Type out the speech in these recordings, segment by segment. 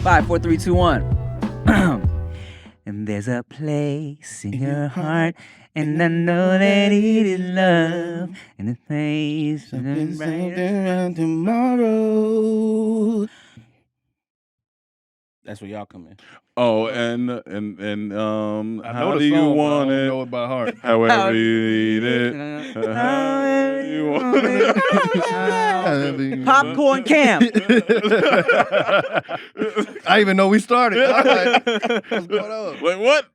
5, 4, 3, 2, 1. And there's a place in your heart, and I know that it is love, and the place around tomorrow. That's where y'all come in. Oh, and I how know do the you song, but I want don't it? know it by heart. However you need it. However you want it. Popcorn camp. I even know we started. I'm like, what's going on? Like what?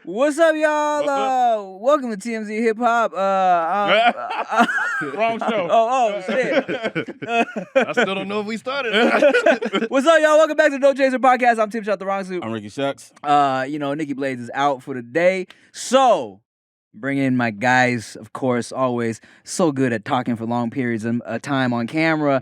What's up, y'all? What's up? Welcome to TMZ Hip Hop. Wrong show. Oh, shit. I still don't know if we started. What's up, y'all? Welcome back to the No Chaser Podcast. I'm Tim Chantarangsu. I'm Ricky Shucks. Nikki Blades is out for the day. So, bring in my guys, of course, always so good at talking for long periods of time on camera.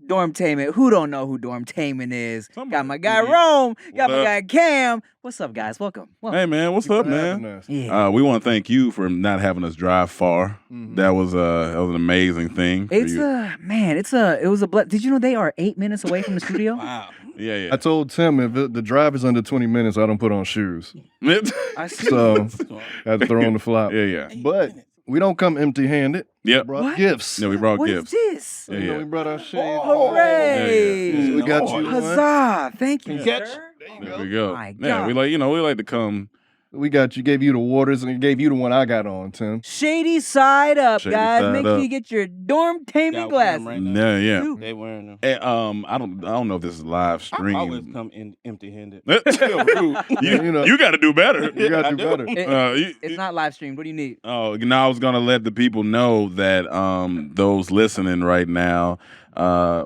Dormtainment. Who don't know who Dormtainment is? Got my guy Rome. Got my guy Cam. What's up, guys? Welcome. Hey, man. What's up, man? Yeah. We want to thank you for not having us drive far. Mhm. That was an amazing thing. For It's you. it was a did you know they are 8 minutes away from the studio? Wow. Yeah. I told Tim if the drive is under 20 minutes, I don't put on shoes. I see. So I had to throw on the flop. Yeah. But we don't come empty-handed. Yep. Brought What? gifts. Yeah, we brought What gifts. is this? Yeah, You know, yeah. we brought our shades. Hooray! So we got you one. Huzzah! Thank you, Catch. sir. There we go. My Yeah, we God. like to come. We got you. Gave you the waters, and we gave you the one I got on, Tim. Shady side up, Shady guys. side Make sure up. you get your Dormtainment Got glasses. one right now. Yeah. Dude. They wearing them. And, I don't know if this is live I always stream. come in empty-handed. you You know. you got to do better. You got I to do do. better. It's not live streamed. What do you need? Oh, now I was gonna let the people know that those listening right now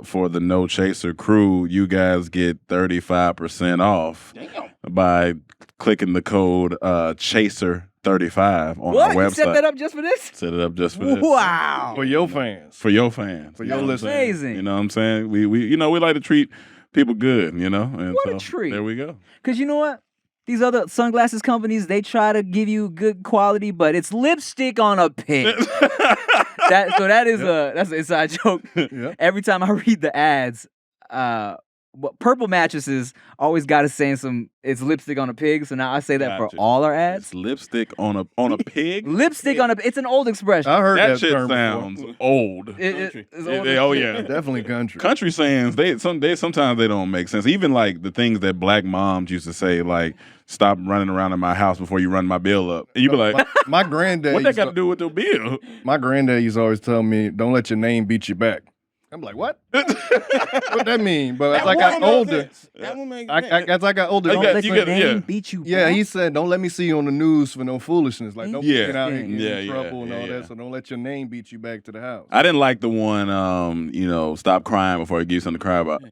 for the No Chaser crew, you guys get 35% off Damn. by clicking the code Chaser35 on What? our You website. set that up just for this? Set it up just for this. Wow. For your fans. For your fans. For You your know what I'm listeners. saying? Amazing. You know what I'm saying? We we like to treat people good, you know? And What a so, treat. There we go. Because you know what? These other sunglasses companies, they try to give you good quality, but it's lipstick on a pig. That's an inside joke. Yeah. Every time I read the ads, purple mattresses always got us saying it's lipstick on a pig. So now I say that Gotcha. for all our ads. It's lipstick on a pig. Lipstick on a. It's an old expression. I heard That that shit term sounds before. old. Country. It's old Oh as shit. yeah. Definitely country. Country sayings, sometimes they don't make sense. Even like the things that black moms used to say, like "Stop running around in my house before you run my bill up," and you be like, My granddad. "What that used got to- to do with the bill?" My granddad used to always tell me, "Don't let your name beat you back." I'm like, what? What that mean? But as I got older, That one makes as I got older, I Don't got- let you your gotta- name yeah. beat you. yeah, back. he said, "Don't let me see you on the news for no foolishness. Like, don't Yeah. get out here and get Yeah, in yeah, trouble and yeah, all yeah. that. So don't let your name beat you back to the house." I didn't like the one, stop crying before I give you something to cry about.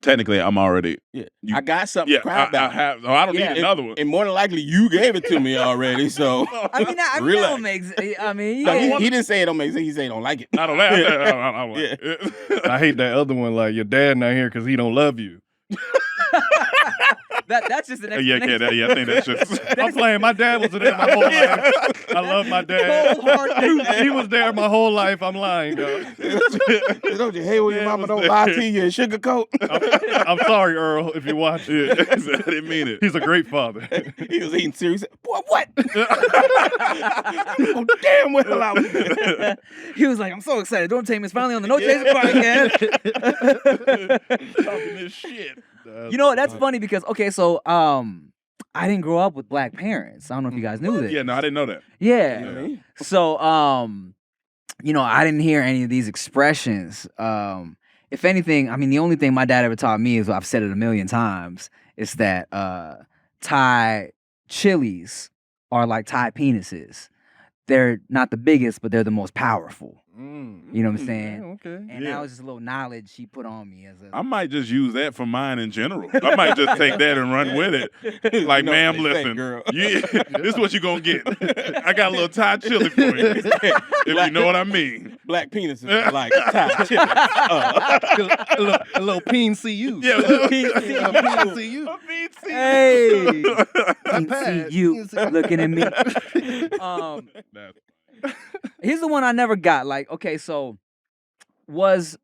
Technically, I'm already. Yeah. You- I got something Yeah, to cry about. I have. Oh, I don't Yeah. need another one. And more than likely, you gave it to me already. So I mean, that Relax. don't make sense. I mean, No, yeah. he didn't say it don't make sense. He said he don't like it. I don't like. I don't like Yeah. it. I hate that other one. Like, your dad not here because he don't love you. That's just an Yeah, explanation. I think that's just. I'm playing. My dad was there my whole life. I love my dad. He was there my whole life. I'm lying, dog. Don't you hate when your mama don't lie to you and sugarcoat? I'm sorry, Earl, if you watch it. Yeah, I didn't mean it. He's a great father. He was eating cereal. He said, "Boy, what?" Oh, damn well I was. He was like, "I'm so excited. Dormtainment's finally on the No Chaser podcast." Talking this shit. You know what? That's funny because so I didn't grow up with black parents. I don't know if you guys knew that. Yeah, no, I didn't know that. Yeah. Yeah. So I didn't hear any of these expressions. If anything, I mean, the only thing my dad ever taught me is I've said it a million times. Is that Thai chilies are like Thai penises. They're not the biggest, but they're the most powerful. You know what I'm saying? Okay. And Yeah. that was just a little knowledge he put on me as a. I might just use that for mine in general. I might just take that and run with it. Like, You know ma'am, what they say, listen, girl. this is what you're going to get. I got a little Thai chili for you, if you know what I mean. Black penises are like Thai chili. A little peen CU. Yeah, a little CU. Hey, pad. you looking at me. Here's the one I never got. Like, okay, so was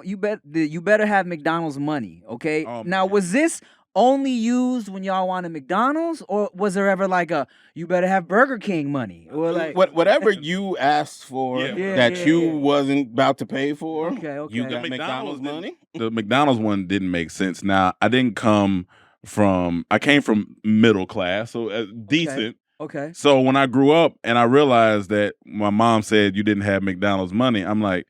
you better have McDonald's money, okay? Oh, Now, man. was this only used when y'all wanted McDonald's, or was there ever like a you better have Burger King money, or like Whatever you asked for Yeah. that Yeah, you yeah. wasn't about to pay for, Okay. you The got McDonald's McDonald's didn't- money. The McDonald's one didn't make sense. Now, I came from middle class, so decent. Okay. So when I grew up and I realized that my mom said you didn't have McDonald's money, I'm like,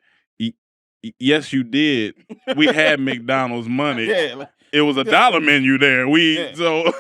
yes, you did. We had McDonald's money. Yeah, like, It was $1 menu there. Yeah. So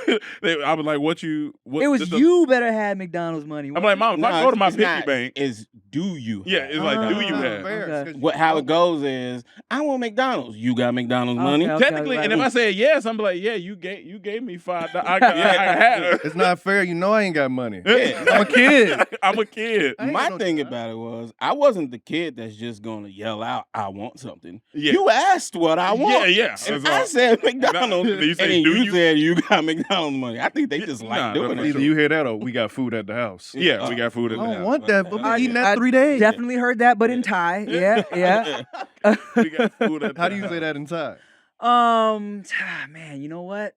I was like, what It was you better have McDonald's money. I'm like, Mom, if I go to my it's piggy not. bank, Is do you? yeah, have it's like, do you Ah, have? okay. How it goes is, I want McDonald's. You got McDonald's Okay, money. okay. Technically, and if I say yes, I'm like, yeah, you gave me $5. I had It's not fair. You know I ain't got money. Yeah. I'm a kid. I'm a kid. I ain't My got no thing time. about it was, I wasn't the kid that's just gonna yell out, "I want something." Yeah. You asked what I want. Yeah. And It's I all- said McDonald's, Then you and say, then "Do you you?" said you got McDonald's money. I think they just Nah, like doing that's it. Either you hear that or we got food at the house. Yeah, we got food I in the don't house. want that, but I- we eating I that 3 days. Definitely heard that, but in Thai. Yeah. We got food at the How do you house. say that in Thai? Man, you know what?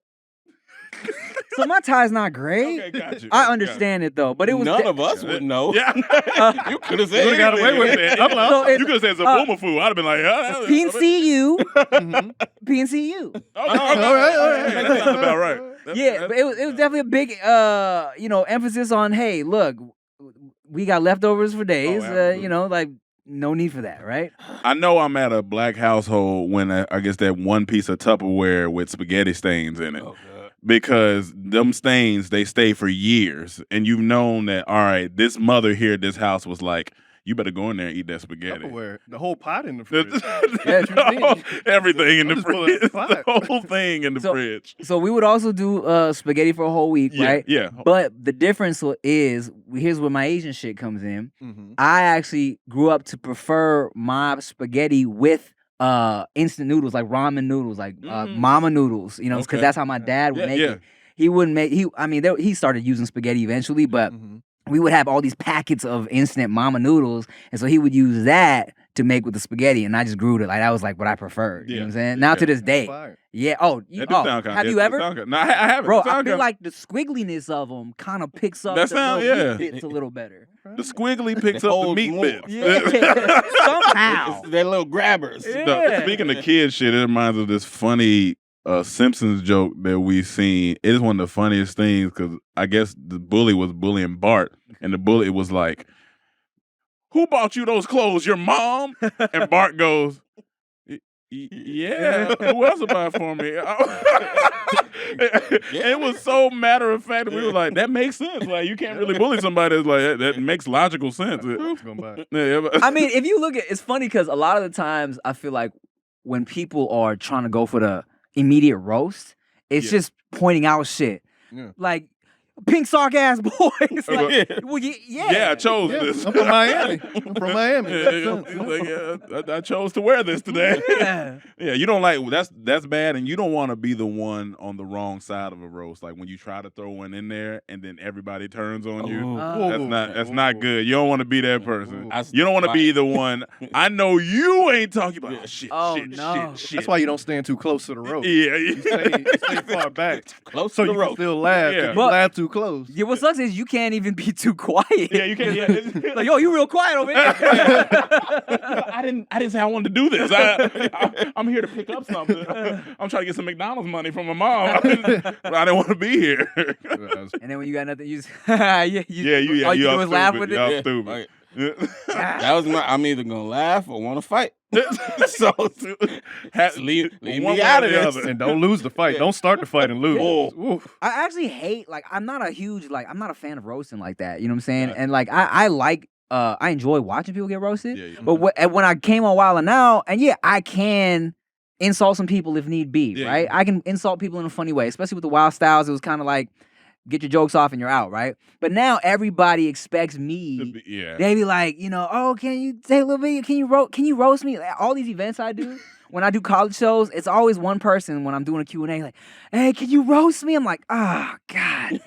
So my Thai's not great. Okay, got you. I understand it though, but it was None de- of us would know. Yeah. You could have You said got away with anything. it. I'm like, So it's- you could have said Zabuma food. I'd have been like, PNCU, Mhm. PNCU. Okay, All right. That sounds about right. Yeah, but it was definitely a big emphasis on, hey, look, we got leftovers for days. absolutely. Like no need for that, right? I know I'm at a black household when I guess that one piece of Tupperware with spaghetti stains in it. Oh, God. Because them stains, they stay for years. And you've known that, all right, this mother here at this house was like, you better go in there and eat that spaghetti. Tupperware. The whole pot in the fridge. Everything in the I'm just pulling out fridge. the pot. The whole thing in the So- fridge. So we would also do spaghetti for a whole week, Yeah, right? yeah. But the difference is, here's where my Asian shit comes in. Mhm. I actually grew up to prefer my spaghetti with instant noodles, like ramen noodles, like mama noodles, because Okay. that's how my dad would Yeah, make yeah. it. He wouldn't make he started using spaghetti eventually, but Mhm. we would have all these packets of instant mama noodles, and so he would use that to make with the spaghetti, and I just grew to like that was like what I preferred. You know what I'm saying? Now to this day, Fire. yeah. Oh, That do sound kinda- have that you do ever? sound kinda- No, I haven't. Bro, It sound I feel kinda- like the squiggliness of them kind of picks up That the sound- little yeah. meat bits a little better. the squiggly picks up the holds meat more. bits. Yeah, somehow. They're little grabbers. Yeah. Speaking of kid shit, it reminds me of this funny Simpsons joke that we seen. It is one of the funniest things because I guess the bully was bullying Bart, and the bully was like, "Who bought you those clothes? Your mom?" And Bart goes, "Yeah, who else would buy it for me?" It was so matter of fact. We were like, "That makes sense. Like, you can't really bully somebody that's like that makes logical sense." It's gonna buy it. Yeah, but- I mean, if you look at it's funny because a lot of the times I feel like when people are trying to go for the immediate roast, it's Yeah. just pointing out shit. Yeah. Like pink sock ass boys. Like, Yeah. well, yeah, I chose Yeah, this. I'm from Miami. I'm from Miami. Yeah, Makes yeah, sense. he's like, yeah, I chose to wear this today. Yeah. Yeah, you don't like that's bad, and you don't want to be the one on the wrong side of a roast. Like when you try to throw one in there, and then everybody turns on you. That's not good. You don't want to be that person. I- You don't want to be the one. I know you ain't talking about shit. Oh, shit, no. shit, shit. That's why you don't stand too close to the rope. Yeah, You stay far back. Close So to you the can rope. still laugh. Yeah. If you But- laugh too close. Yeah, what sucks is you can't even be too quiet. yeah, you can. Yeah. Like, yo, you real quiet over here. I didn't say I wanted to do this. I'm here to pick up something. I'm trying to get some McDonald's money from my mom. I didn't want to be here. And then when you got nothing, you just all you you do all is laugh stupid. with it. Y'all Yeah. stupid. Like, Ah. that was I'm either gonna laugh or want to fight. So leave me one way out or of the this. other. And don't lose the fight. Don't start the fight and lose. Oh. Oof. I actually hate I'm not a fan of roasting like that. You know what I'm saying? And like I enjoy watching people get roasted. Yeah, yeah. But and when I came on Wild 'N Now, and yeah, I can insult some people if need be, Yeah, right? yeah. I can insult people in a funny way, especially with the Wild Styles. It was kind of like get your jokes off and you're out, right? But now everybody expects me. Yeah. They be like, oh, can you say a little bit? Can you roast me? Like, all these events I do when I do college shows, it's always one person when I'm doing a Q&A like, hey, can you roast me? I'm like, God,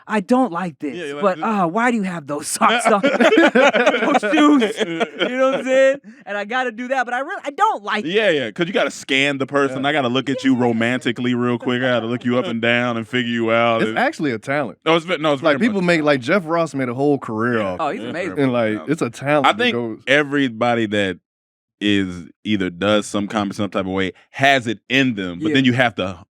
I don't like this. Yeah, you're like, but why do you have those socks on? Those shoes. You know what I'm saying? And I got to do that, but I don't like it. Yeah, because you got to scan the person. I got to look at you romantically real quick. I got to look you up and down and figure you out. It's actually a talent. It's like very people much. make like Jeff Ross made a whole career off. Oh, he's amazing. And like it's a talent. I think everybody that is either does some comedy some type of way has it in them, but then you have to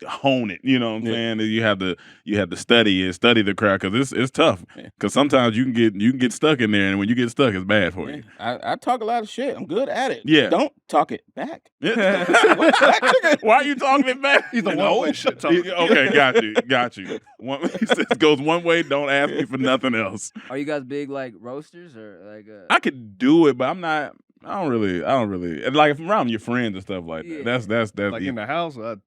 hone it. You know what I'm saying? You have to study the crowd because it's tough. Because sometimes you can get stuck in there, and when you get stuck, it's bad for you. I talk a lot of shit. I'm good at it. Yeah. Don't talk it back. Why are you talking it back? He's a one-way shit talker. Okay, got you. He says goes one way. Don't ask me for nothing else. Are you guys big like roasters or like? I could do it, but I'm not. I don't really. Like if I'm around your friends and stuff like that. That's like in the house. I'd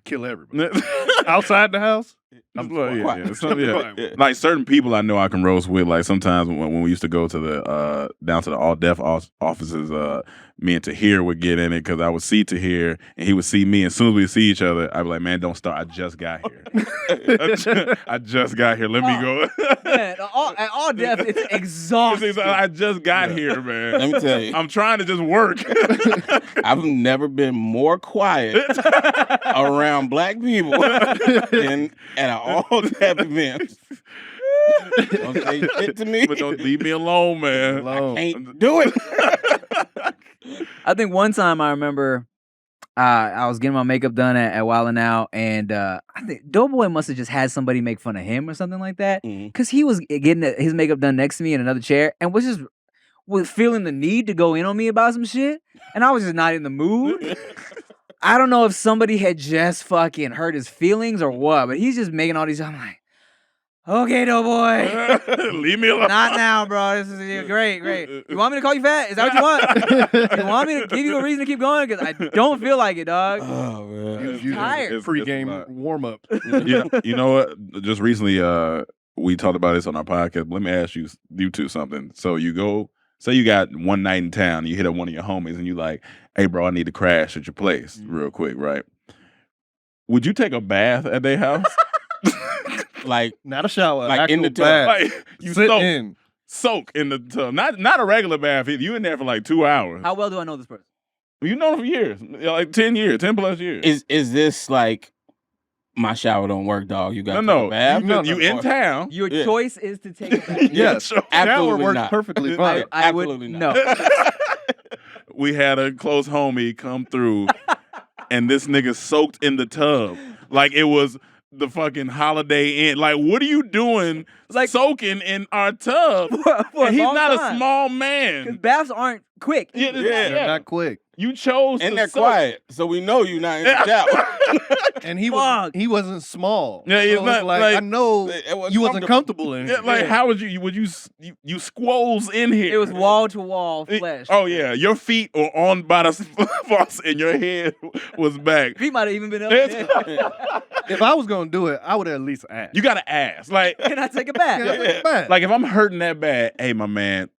kill everybody. Outside the house, I'm quiet. Like certain people I know I can roast with. Like sometimes when we used to go to the down to the all deaf offices, me and Tahir would get in it because I would see Tahir and he would see me. And as soon as we see each other, I'd be like, "Man, don't start. I just got here. I just got here. Let me go." Man, at all deaf, it's exhausting. I just got here, man. Let me tell you. I'm trying to just work. I've never been more quiet around black people than at an all deaf event. Don't say shit to me. But don't leave me alone, man. I can't do it. I think one time I remember I was getting my makeup done at Wild 'N Out, and I think Doughboy must have just had somebody make fun of him or something like that, because he was getting his makeup done next to me in another chair, and was feeling the need to go in on me about some shit, and I was just not in the mood. I don't know if somebody had just fucking hurt his feelings or what, but he's just making all these. I'm like, okay, Doughboy. Leave me alone. Not now, bro. This is great. You want me to call you fat? Is that what you want? You want me to give you a reason to keep going? Because I don't feel like it, dog. Oh, man. I'm tired. Pre-game warm-up. You know what? Just recently, we talked about this on our podcast. Let me ask you two something. So you go, say you got one night in town, and you hit up one of your homies, and you like, hey, bro, I need to crash at your place real quick, right? Would you take a bath at their house? Like, not a shower, like in the tub. Like, you soak in the tub. Not a regular bath either. You in there for like 2 hours. How well do I know this person? You know them for years. Like 10 plus years. Is this like my shower don't work, dog? You got to take a bath? You in town. Your choice is to take a bath. Yes. Absolutely works not. perfectly fine. I would Absolutely not. no. We had a close homie come through, and this nigga soaked in the tub like it was the fucking Holiday Inn. Like, what are you doing like soaking in our tub? For and he's not time. a small Because man. baths aren't quick. They're not quick. You chose And to they're soak. quiet, so we know you're not in the shower. And he wasn't small. Yeah, he's so not it's like, like- I know It wasn't you wasn't comfortable in Yeah, here. like how would you squoze in here? It was wall to wall flesh. Oh yeah, your feet were on by the faucet and your head was back. Feet might have even been up there. If I was gonna do it, I would at least ask. You gotta ask, like, Can I take a bath? like if I'm hurting that bad, hey my man,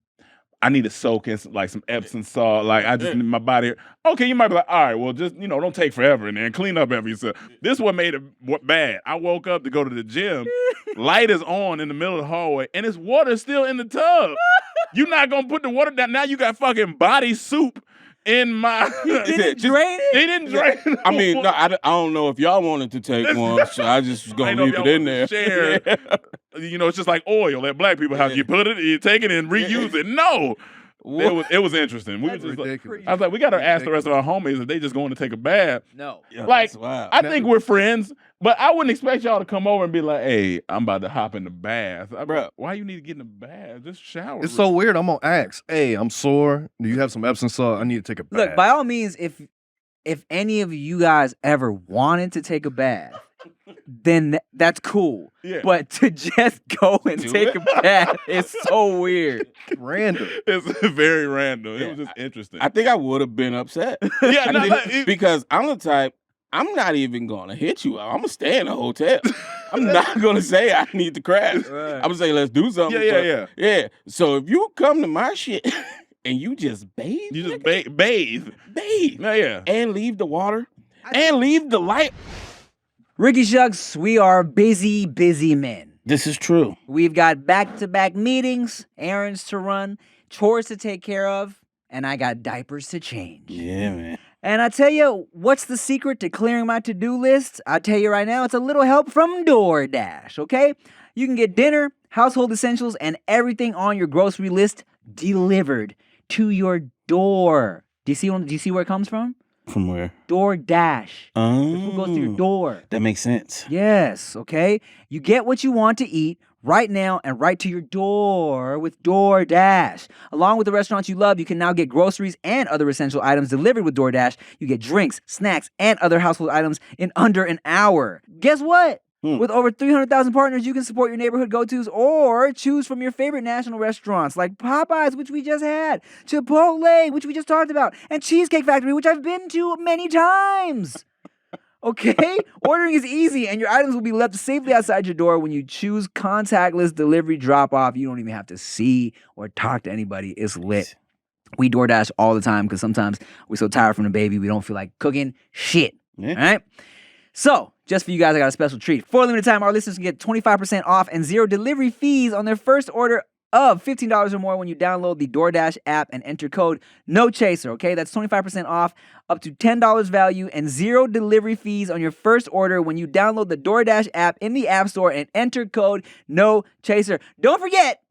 I need to soak in some Epsom salt. Like I just my body. Okay, you might be like, all right, well just don't take forever and then clean up after yourself. This is what made it bad. I woke up to go to the gym, light is on in the middle of the hallway, and it's water still in the tub. You're not gonna put the water down. Now you got fucking body soup in my. Didn't drain it? They didn't drain it. I mean, no, I don't know if y'all wanted to take one, so I just was I gonna know leave if it y'all in wanna there. share. It's just like oil at black people house. You put it, you take it and reuse it. No. It was interesting. We were just ridiculous. I was like, we got to ask the rest of our homies if they just going to take a bath. No. Like, That's wild. I think we're friends, but I wouldn't expect y'all to come over and be like, hey, I'm about to hop in the bath. Bro, why you need to get in the bath? Just shower. It's so weird. I'm gonna ask. Hey, I'm sore. Do you have some Epsom salt? I need to take a bath. Look, by all means, if any of you guys ever wanted to take a bath, then that's cool. Yeah. But to just go and take a bath is so weird. Random. It's very random. It was just interesting. I think I would have been upset. Yeah, no, Because I'm the type, I'm not even gonna hit you out. I'm gonna stay in a hotel. I'm not gonna say I need to crash. Right. I'm gonna say let's do something. Yeah. Yeah. So if you come to my shit and you just bathe. You just nigga? bathe. Bathe. Yeah. And leave the water. And leave the light. Ricky Shucks, we are busy, busy men. This is true. We've got back-to-back meetings, errands to run, chores to take care of, and I got diapers to change. Yeah, man. And I tell you, what's the secret to clearing my to-do list? I'll tell you right now, it's a little help from DoorDash, okay? You can get dinner, household essentials, and everything on your grocery list delivered to your door. Do you see where it comes from? From where? DoorDash. Oh. The food goes to your door. That makes sense. Yes, okay? You get what you want to eat right now and right to your door with DoorDash. Along with the restaurants you love, you can now get groceries and other essential items delivered with DoorDash. You get drinks, snacks, and other household items in under an hour. Guess what? With over 300,000 partners, you can support your neighborhood go-tos or choose from your favorite national restaurants like Popeyes, which we just had, Chipotle, which we just talked about, and Cheesecake Factory, which I've been to many times. Okay? Ordering is easy, and your items will be left safely outside your door when you choose contactless delivery drop-off. You don't even have to see or talk to anybody. It's lit. We DoorDash all the time because sometimes we're so tired from the baby, we don't feel like cooking shit. Yeah. All right? So, just for you guys, I got a special treat. For a limited time, our listeners can get 25% off and 0 delivery fees on their first order of $15 or more when you download the DoorDash app and enter code NOCHASER, okay? That's 25% off, up to $10 value, and 0 delivery fees on your first order when you download the DoorDash app in the App Store and enter code NOCHASER. Don't forget,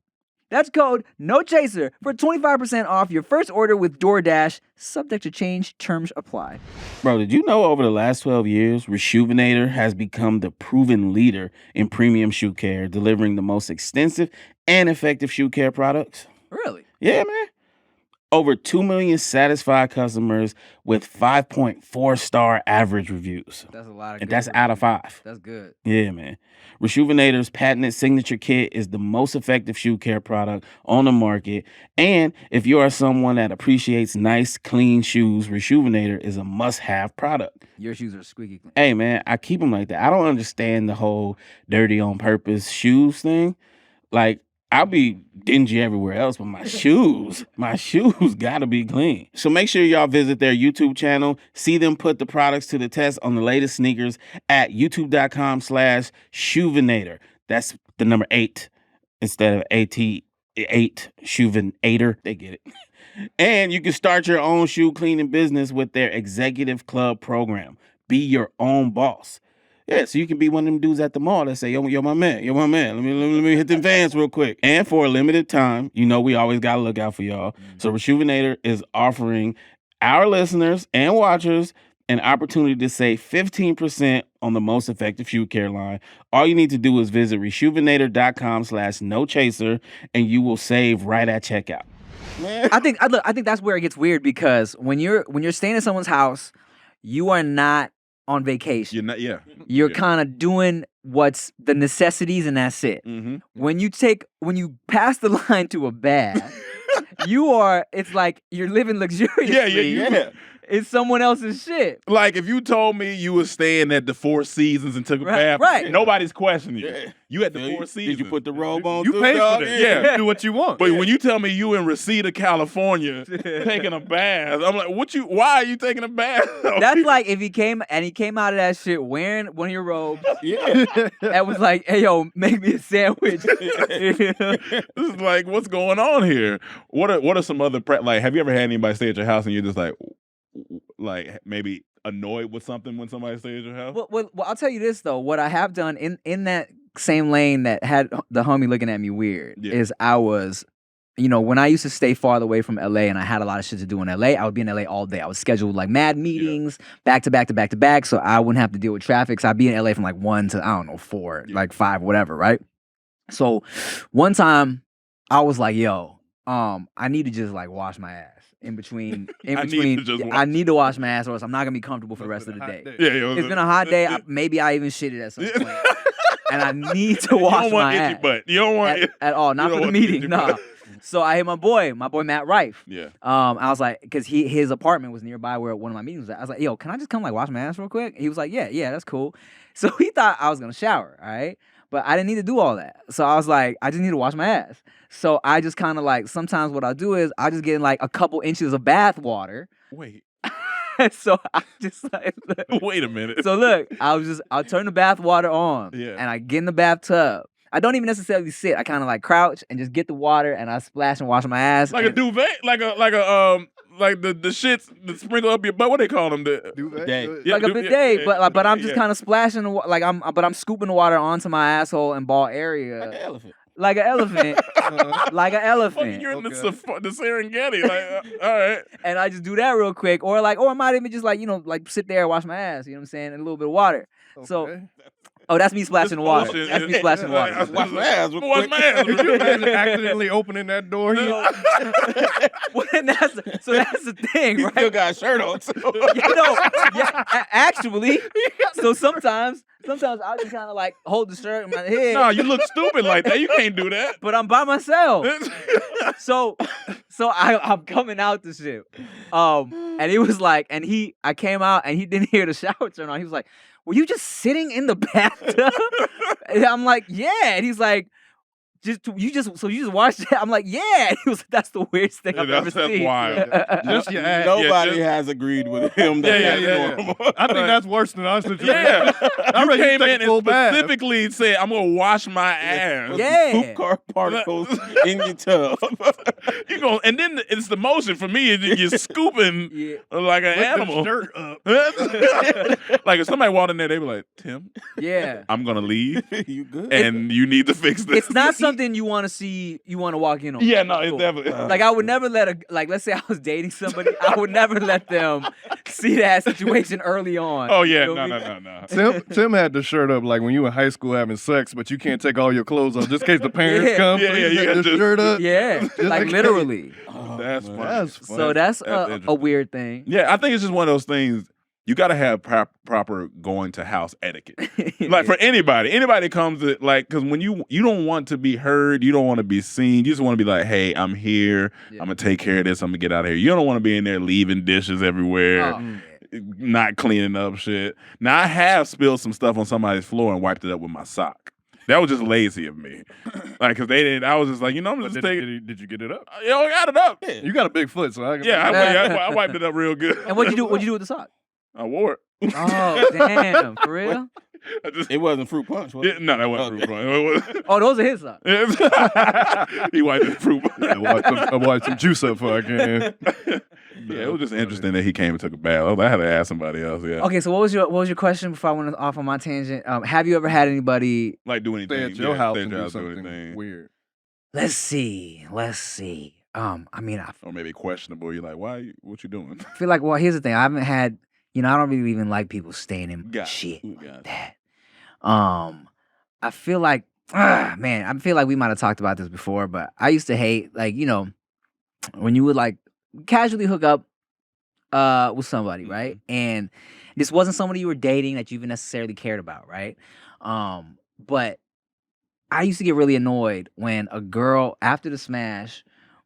that's code NOCHASER for 25% off your first order with DoorDash. Subject to change, terms apply. Bro, did you know over the last 12 years, Reshoevn8r has become the proven leader in premium shoe care, delivering the most extensive and effective shoe care products? Really? Yeah, man. Over 2 million satisfied customers with 5.4-star average reviews. That's a lot of And good that's out of 5. That's good. Yeah, man. Reshoevn8r's patented signature kit is the most effective shoe care product on the market. And if you are someone that appreciates nice, clean shoes, Reshoevn8r is a must-have product. Your shoes are squeaky clean. Hey, man, I keep them like that. I don't understand the whole dirty on purpose shoes thing. Like, I'll be dingy everywhere else, but my shoes gotta be clean. So make sure y'all visit their YouTube channel, see them put the products to the test on the latest sneakers at youtube.com/Shoevn8r. That's the number 8 instead of AT8, Shoevn8r. They get it. And you can start your own shoe cleaning business with their Executive Club program. Be your own boss. Yeah, so you can be one of them dudes at the mall that say, yo, my man. Let me hit them fans real quick. And for a limited time, you know we always got to look out for y'all. So Reshoevn8r is offering our listeners and watchers an opportunity to save 15% on the most effective shoe care line. All you need to do is visit Reshoevn8r.com/NoChaser, and you will save right at checkout. Man. I think that's where it gets weird because when you're staying at someone's house, you are not on vacation. You're not, yeah. You're kind of doing what's the necessities and that's it. Mm-hmm. When you pass the line to a bath, it's like you're living luxuriously. Yeah. It's someone else's shit. Like if you told me you were staying at the Four Seasons and took a bath, right. Nobody's questioning you. Yeah. You at the Four Seasons. Did you put the robe on? You too, pay dog? for that. Yeah. Do what you want. But when you tell me you in Reseda, California, taking a bath, I'm like, why are you taking a bath? That's like if he came out of that shit wearing one of your robes. Yeah. That was like, hey yo, make me a sandwich. This is like, what's going on here? What are some other like? Have you ever had anybody stay at your house and you're just like maybe annoyed with something when somebody stays at your house? Well, I'll tell you this though. What I have done in that same lane that had the homie looking at me weird is I was, when I used to stay farther away from LA and I had a lot of shit to do in LA, I would be in LA all day. I would schedule like mad meetings back to back to back to back, so I wouldn't have to deal with traffic. So I'd be in LA from like 1 to 4, like 5, whatever, right? So one time I was like, yo, I need to just like wash my ass. I need to wash my ass or else I'm not gonna be comfortable for the rest of the day. It's been a hot day. Maybe I even shitted at some point. And I need to wash my ass. You don't want it at all. Not for the meeting. Nah. So I hit my boy Matt Rife. Yeah. I was like, because his apartment was nearby where one of my meetings was at. I was like, yo, can I just come like wash my ass real quick? He was like, yeah, that's cool. So he thought I was gonna shower, all right? But I didn't need to do all that. So I was like, I just need to wash my ass. So I just kind of like, sometimes what I do is I just get in like a couple inches of bath water. Wait. So I just like, look. Wait a minute. So look, I'll turn the bath water on and I get in the bathtub. I don't even necessarily sit. I kind of like crouch and just get the water and I splash and wash my ass. Like a duvet, like the shits that sprinkle up your butt. What they call them? The Duvet? Yeah, like a bidet, but I'm just yeah. kind of splashing I'm scooping the water onto my asshole and ball area. Like an elephant. Like an elephant. Like an Fucking, elephant. you're in the Serengeti. Like, all right. And I just do that real quick. Or I might even just like sit there and wash my ass, you know what I'm saying? And a little bit of water. So that's me splashing the water. Motion That's me is- splashing the water. Wash my ass. real Wash quick. my ass. Could you imagine accidentally opening that door? Well, and that's the thing, He right? still got a shirt on. Too. Actually. So sometimes I just kind of like hold the shirt in my head. No, you look stupid like that. You can't do that. But I'm by myself. So I'm coming out the shit. And it was like, I came out and he didn't hear the shower turn on. He was like, "Were you just sitting in the bathtub?" And I'm like, "Yeah." And he's like, you just watched it? I'm like, "Yeah." And he was like, "That's the weirdest thing I've ever That's seen." wild. Just your ass. Nobody has agreed with him. That Yeah, that's yeah. normal. I think that's worse than us. Yeah. I You ready to came take in a full and bath. specifically said, "I'm gonna wash my ass." With Yeah. Poop car particles in your tub. You go, and then it's the motion for me. You're scooping Yeah. like an Lift the animal. shirt up. Like if somebody walked in there, they'd be like, "Tim, Yeah. I'm gonna leave, You good? and you need to fix this." It's not something you want to see, you want to walk in on. Yeah, no, it's Cool. definitely. Like I would never let let's say I was dating somebody, I would never let them see that situation early on. Oh yeah, You no, know no, what I no, mean? no. Tim had the shirt up like when you in high school having sex, but you can't take all your clothes off just in case the parents Yeah. come. Yeah, so yeah, you you got got the to- shirt up. Yeah, like like- literally. Oh, That's man. funny. That's fun. So that's a interesting. weird thing. Yeah, I think it's just one of those things. You got to have proper going to house etiquette. Like for anybody that comes to because when you don't want to be heard, you don't want to be seen. You just want to be like, "Hey, I'm here. Yeah. I'm gonna take care of this. I'm gonna get out of here." You don't want to be in there leaving dishes everywhere, Oh, not cleaning up shit. Now I have spilled some stuff on somebody's floor and wiped it up with my sock. That was just lazy of me. Like, cause they didn't. I was just like, I'm But just did, taking. did you get it up? I got it up. Yeah. You got a big foot, so I can. I wiped it up real good. And what'd you do? What'd you do with the sock? I wore it. Oh damn, for real? I just, It wasn't fruit punch, was it? no, that wasn't fruit punch. Oh, those are his socks. He wiped the fruit punch. I wiped some juice up before I came. Yeah, it was just interesting that he came and took a bath. I had to ask somebody else. Yeah, Okay, so what was your question before I went off on my tangent? Have you ever had anybody? like do anything. Stay at your yeah, house stay at and your do house, something anything. weird. Let's see. I mean, I Or maybe questionable. You're like, why? What you doing? feel like, well, here's the thing. I haven't had, I don't really even like people staying in my Got it. shit. Got it. That. I feel like, man, I feel like we might have talked about this before, but I used to hate, like, when you would like casually hook up with somebody, right? And this wasn't somebody you were dating that you even necessarily cared about, right? But I used to get really annoyed when a girl after the smash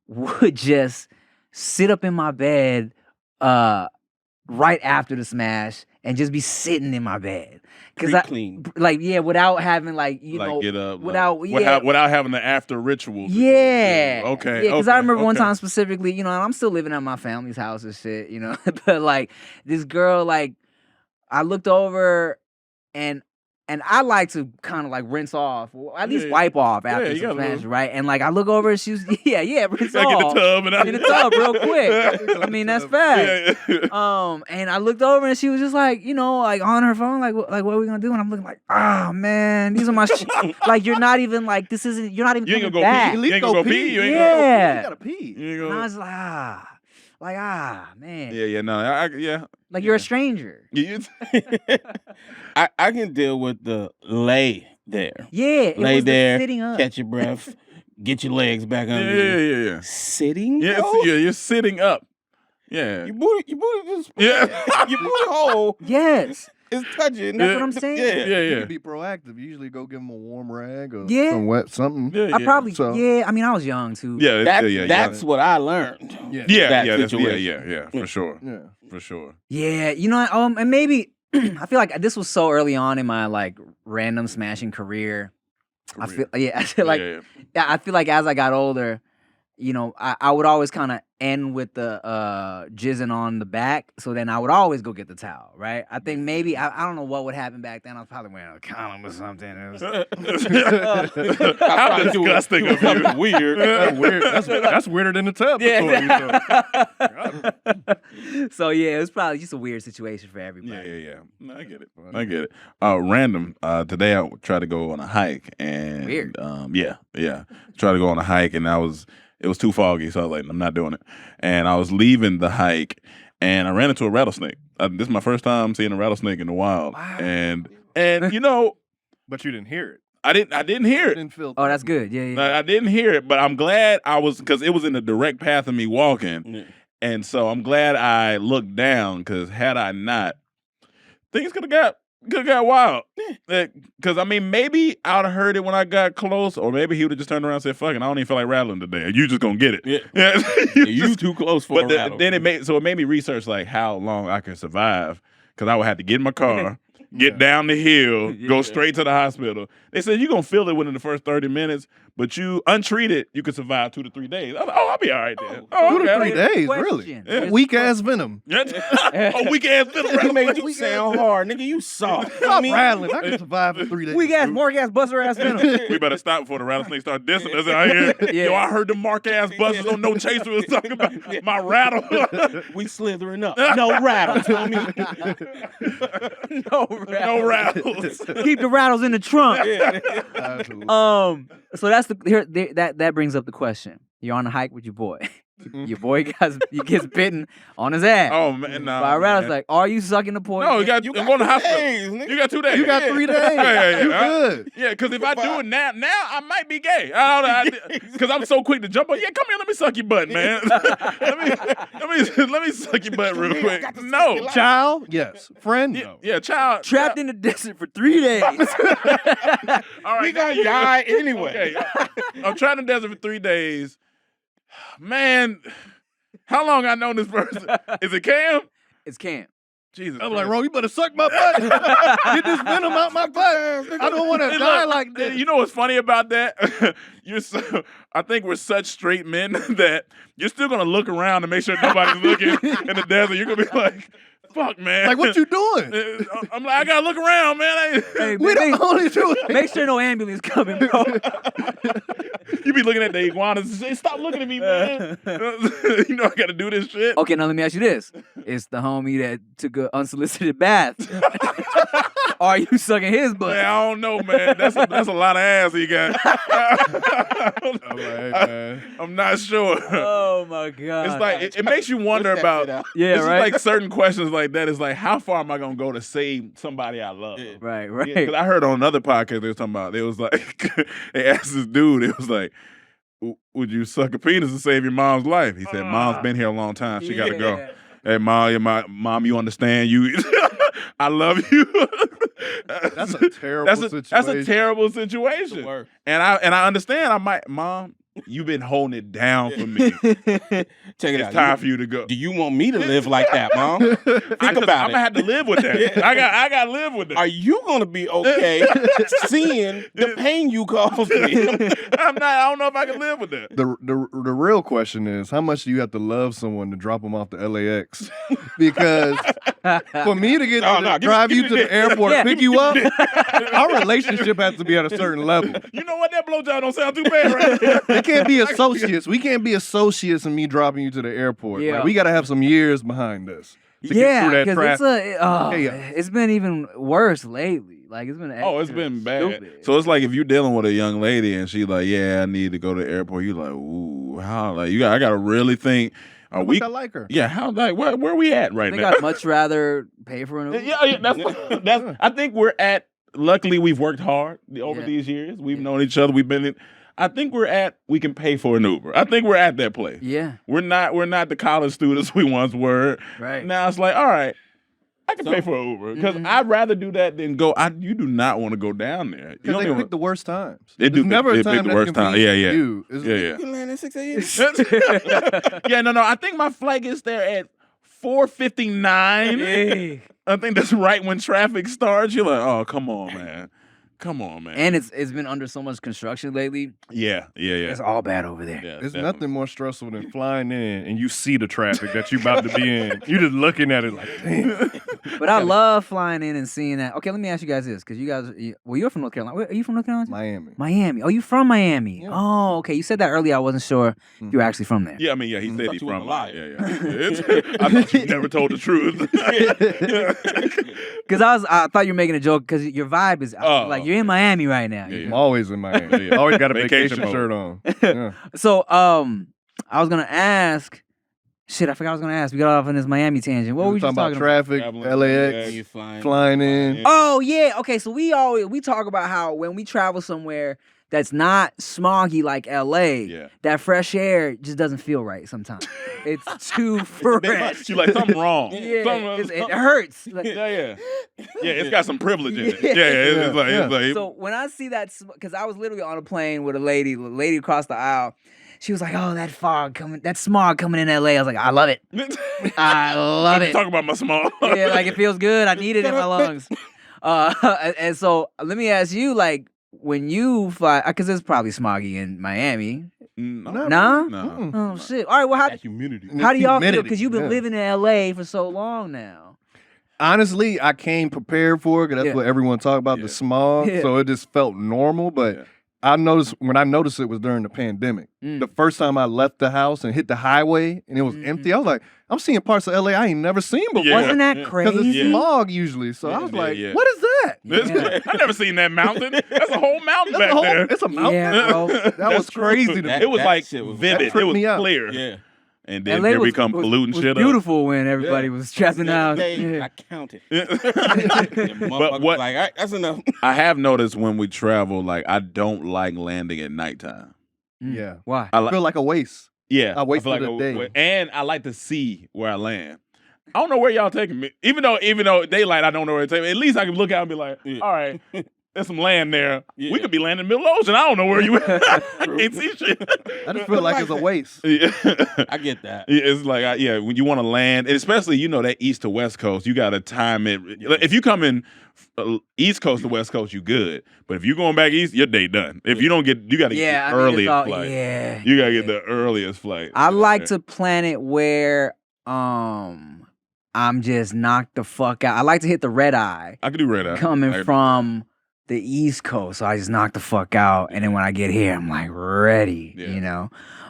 would just sit up in my bed right after the smash and just be sitting in my bed. Cause Clean. without having Get up. without having the after ritual. yeah. Okay. Yeah, because I remember one okay. time specifically, and I'm still living at my family's house and shit, but like this girl, like I looked over and I like to kind of like rinse off, or at least Yeah. wipe off after Yeah, you some gotta smash, do- right? And like I look over and she was, rinse Gotta get off. the tub and In the tub real quick. I mean, that's fast. Yeah. And I looked over and she was just like, like on her phone, like what are we gonna do? And I'm looking like, man, these are my shit. Like you're not even like you're not even You ain't coming gonna go back. pee. You ain't gonna go pee. You ain't Yeah. You gotta pee. You ain't And I gonna. was like, man, Yeah. No. Yeah. like you're a stranger. You- I can deal with the lay there. Yeah, it Lay was the there, sitting up. catch your breath, get your legs back Yeah. under you. Yeah. Sitting? Yeah. though? You're sitting up. Yeah. Your booty just Yeah. your booty hole Yes, is touching. That's what I'm saying. Yeah. Yeah. You Yeah. can be proactive. You usually go give them a warm rag or Yeah. some wet something. Yeah. I probably. So- I mean, I was young too. Yeah. That's what I learned. Yeah. Yeah. that Yeah. situation. Yeah. For sure. Yeah. For sure. Yeah, and maybe I feel like this was so early on in my like random smashing career I career. feel like I feel like as I got older, you know, I would always kind of end with the jizzing on the back. So then I would always go get the towel, right? I think maybe I don't know what would happen back then. I was probably wearing a condom or something. How disgusting of you. Weird. That's weird. That's weirder than the tub. So yeah, it was probably just a weird situation for everybody. Yeah. No, I get it. Random. Today I tried to go on a hike and Weird. Tried to go on a hike and it was too foggy, so I was like, I'm not doing it. And I was leaving the hike and I ran into a rattlesnake. This is my first time seeing a rattlesnake in the wild. Wow. And you know, But you didn't hear it. I didn't hear it. Didn't feel. Oh, that's good. Yeah. I didn't hear it, but I'm glad because it was in the direct path of me walking. Yeah. And so I'm glad I looked down because had I not, things could have got wild. Because, I mean, maybe I would have heard it when I got close, or maybe he would have just turned around and said, fuck it, I don't even feel like rattling today. You just going to get it. Yeah. You too close for a rattle. Then it made me research, like, how long I could survive. Because I would have to get in my car, get down the hill, go straight to the hospital. They said you're going to feel it within the first 30 minets, but you untreated, you could survive 2 to 3 days. I was like, I'll be all right then. 2 to 3 days, really? Yeah. Weak ass venom. A weak ass He made you sound hard, nigga. You soft. Stop rattling. I can survive for 3 days. Weak ass, Mark ass, buster ass venom. We better stop before the rattlesnake start dissing us out here. Yeah. Yo, I heard the Mark ass busters on No Chaser was talking about my rattle. We slithering up. No rattle. Tell me. No rattles. Keep the rattles in the trunk. Absolutely. So that's that brings up the question. You're on a hike with your boy. Your boy gets bitten on his ass. Oh man, no. By a rattlesnake. Are you sucking the poison? No, I'm going to hospital. Nigga. You got 2 days. You got 3 days. Yeah. You good. Yeah, because if I do it now I might be gay. Because I'm so quick to jump on. Yeah, come here, let me suck your butt, man. let me suck your butt real quick. No, Child? Yes. Friend? No. yeah, child Trapped in the desert for 3 days. All right, We gonna die anyway. Okay. I'm trying to desert for 3 days. Man, how long I known this person? Is it Cam? It's Cam. Jesus. I'm like, bro, you better suck my butt. Get this venom out my butt. I don't want to die like this. You know what's funny about that? I think we're such straight men that you're still gonna look around to make sure nobody's looking in the desert. You're gonna be like, fuck, man. Like, what you doing? I'm like, I gotta look around, man. Hey, We the only two. make sure no ambulance coming, bro. You be looking at the iguanas and say, stop looking at me, man. You know I gotta do this shit. Okay, now let me ask you this. It's the homie that took an unsolicited bath. Are you sucking his butt? Man, I don't know, man. That's a lot of ass he got. I'm like, hey, man. I'm not sure. Oh my god. It's like it makes you wonder about Yeah, it's right. like certain questions like that. It's like, how far am I gonna go to save somebody I love? Right. Because I heard on another podcast they was talking about. It was like they asked this dude. It was like, would you suck a penis to save your mom's life? He said, Mom's been here a long time. She gotta go. Hey, mom, you understand? I love you. That's a terrible situation. That's a terrible situation. And I understand. Mom, you've been holding it down for me. Check it It's out. time for you to go. Do you want me to live like that, Mom? Think I'm about gonna have to live with that. I got to live with that. Are you gonna be okay seeing the pain you caused me? I'm not. I don't know if I can live with that. The real question is, how much do you have to love someone to drop them off the LAX? Because for me to drive you to the airport, pick you up, our relationship has to be at a certain level. You know what? That blowjob don't sound too bad, right? It can't be associates. We can't be associates in me dropping you to the airport. Yeah. Like, we got to have some years behind us. To get Yeah, through that because traffic. it's been even worse lately. Like it's been Oh, it's been bad. stupid. So it's like if you're dealing with a young lady and she's like, "Yeah, I need to go to the airport." You like, "Ooh, how?" Like I got to really think. Are we? I like her. Yeah, how? Like where we at right I think now? I'd much rather pay for an Uber. Yeah, that's. I think we're at. Luckily, we've worked hard over Yeah. these years. We've known each other. We've been in. I think we're at. We can pay for an Uber. I think we're at that place. Yeah, We're not the college students we once were. right. Now it's like, all right, I can pay for an Uber because I'd rather do that than go. You do not want to go down there. You Because don't they even. pick the worst times. They do There's never pick- a they pick time the that's worst time. convenient Yeah, for you. It's- Yeah. You land at 6 a.m. Yeah, no. I think my flight gets there at 4:59. Hey. I think that's right when traffic starts. You're like, oh, come on, man. Come on, man. And it's been under so much construction lately. Yeah. It's all bad over there. Yeah, There's definitely. nothing more stressful than flying in and you see the traffic that you about to be in. You just looking at it like, damn. But I love flying in and seeing that. Okay, let me ask you guys this, because you're from North Carolina. Are you from North Carolina? Miami. Oh, you from Miami? Yeah. Oh, okay. You said that earlier. I wasn't sure if you were actually from there. Yeah, I mean, he said thought he's you were from a liar. Yeah. I thought you never told the truth. Because I thought you were making a joke because your vibe is like you're in Miami right now. Yeah, I'm always in Miami. Always got a vacation mode. shirt on. Yeah. So I was gonna ask. Shit, I forgot I was gonna ask. We got off on this Miami tangent. What were we just talking talking about? Traffic, Traveling, LAX, you flying in. Oh yeah, okay. So we talk about how when we travel somewhere that's not smoggy like LA, that fresh air just doesn't feel right sometimes. It's too fresh. She's like, something wrong. Yeah, it hurts. Like, Yeah, it's got some privilege in it. It's like so when I see that, because I was literally on a plane with a lady across the aisle. She was like, "Oh, that smog coming in LA." I was like, "I love it. I love it." Talk about my smog. Yeah, like it feels good. I need it in my lungs. And so let me ask you, like, when you fly, because it's probably smoggy in Miami. No. No. Oh shit. All right. Well, that humidity. how do y'all feel? Because you've been living in LA for so long now. Honestly, I came prepared for it because that's what everyone talked about, the smog. Yeah. So it just felt normal. But I noticed it was during the pandemic. The first time I left the house and hit the highway and it was empty, I was like, I'm seeing parts of LA I ain't never seen before. Wasn't that crazy? Because it's smog usually. So I was like, what is that? I never seen that mountain. That's a whole mountain back there. It's a mountain. Yeah, bro. That was crazy to me. It was that like shit was vivid. wild. It was Me out. clear. Yeah. And then LA here we was- come was- polluting was shit beautiful when everybody was trapping out. I counted. But what like, all right, that's enough. I have noticed when we travel, like I don't like landing at nighttime. Yeah. Why? I I feel like a waste. Yeah, I wait feel for the day. and I like to see where I land. I don't know where y'all taking me. Even though daylight, I don't know where to take me. At least I can look out and be like, all right, there's some land there. Yeah. We could be landing in the middle of the ocean. I don't know where you at. I can't see shit. I just feel like it's a waste. Yeah. I get that. It's like, when you want to land, and especially, that east to west coast, you got to time it. If you come in east coast to west coast, you good. But if you're going back east, your day done. If you don't get, you got to get the earliest flight. Yeah. You got to get the earliest flight. I like to plan it where I'm just knocked the fuck out. I like to hit the red eye I could do red eye. coming from the East Coast, so I just knock the fuck out, and then when I get here, I'm like ready. Yeah.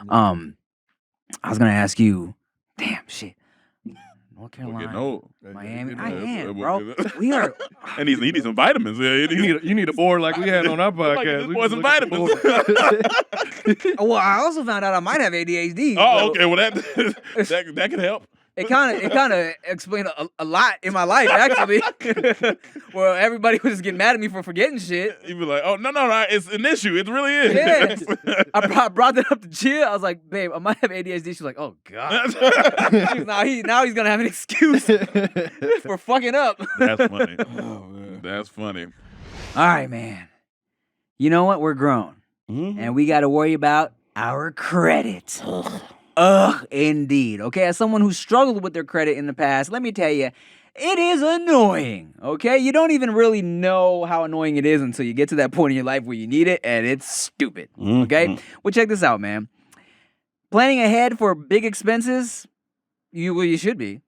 I was gonna ask you, damn shit, North We're getting Carolina, old. Miami. Yeah, I am, we're- bro. We are. And he need some vitamins. Yeah, You need a board like we had on our podcast. This boy some vitamins. Well, I also found out I might have ADHD. Oh, so okay. Well, that could help. It kind of explained a lot in my life, actually. Well, everybody was just getting mad at me for forgetting shit. You'd be like, oh, no, it's an issue. It really is. Yeah. I brought that up to Jill. I was like, babe, I might have ADHD. She's like, oh, God. now he's going to have an excuse for fucking up. That's funny. Oh, man. That's funny. All right, man. You know what? We're grown. Mhm. And we got to worry about our credit. Ugh, indeed. Okay, as someone who struggled with their credit in the past, let me tell you, it is annoying. Okay, you don't even really know how annoying it is until you get to that point in your life where you need it, and it's stupid. Okay, well, check this out, man. Planning ahead for big expenses, you should be.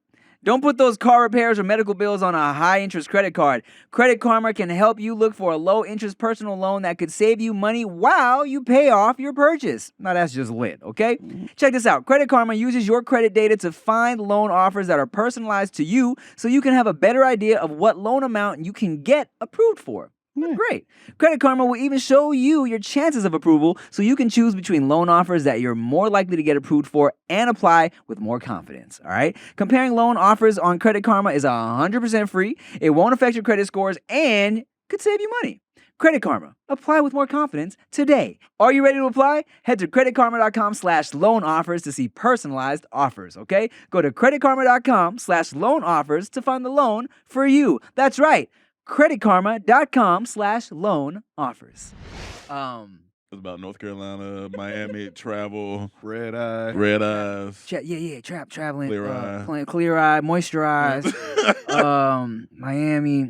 Don't put those car repairs or medical bills on a high-interest credit card. Credit Karma can help you look for a low-interest personal loan that could save you money while you pay off your purchase. Now, that's just lit, okay? Check this out. Credit Karma uses your credit data to find loan offers that are personalized to you so you can have a better idea of what loan amount you can get approved for. Great. Credit Karma will even show you your chances of approval so you can choose between loan offers that you're more likely to get approved for and apply with more confidence. All right? Comparing loan offers on Credit Karma is 100% free. It won't affect your credit scores and could save you money. Credit Karma. Apply with more confidence today. Are you ready to apply? Head to creditkarma.com/loan offers to see personalized offers, okay? Go to creditkarma.com/loan offers to find the loan for you. That's right. creditkarma.com/loan offers. It's about North Carolina, Miami, travel, Red eye. red eyes. Traveling, Clear eye. clear eye, moisturize, Miami,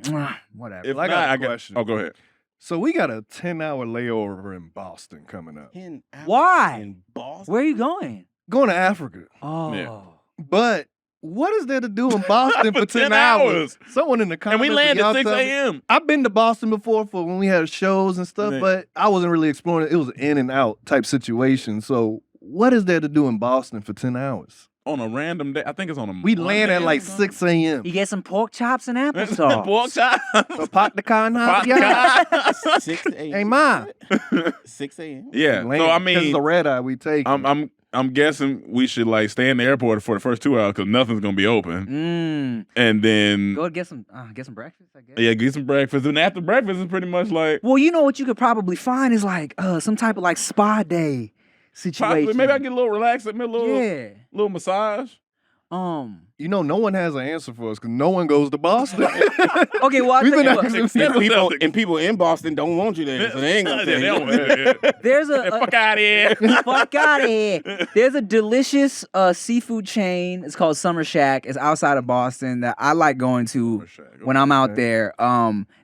whatever. If I not, got a question. Oh, go ahead. So we got a 10-hour layover in Boston coming up. 10 hours Why? in Boston? Where are you going? Going to Africa. Oh. Yeah. But what is there to do in Boston for 10 hours? Someone in the comments. And we land y'all at 6 tell me. a.m. I've been to Boston before for when we had shows and stuff, Yeah. but I wasn't really exploring it. It was an in and out type situation. So what is there to do in Boston for 10 hours? On a random day. I think it's on a We Monday land at like or something. 6 a.m. You get some pork chops and applesauce. Pork chop. A pot de con Pot yeah. 6 a.m. Hey, Ma. 6 a.m. Yeah. Land. So I 'Cause it's mean, a red eye we take. I'm guessing we should like stay in the airport for the first 2 hours because nothing's gonna be open, and then Go get some breakfast, I guess. yeah, get some breakfast. And after breakfast is pretty much like Well, you know what you could probably find is like some type of like spa day situation. possibly, maybe I get a little relaxed, maybe a little massage. You know, no one has an answer for us because no one goes to Boston. Okay, well, I'll We've tell been you what. asking And people in Boston don't want you there, so they ain't gonna tell you. There's Fuck out of here. fuck out of here. There's a delicious seafood chain. It's called Summer Shack. It's outside of Boston that I like going to Summer Shack, when I'm out there.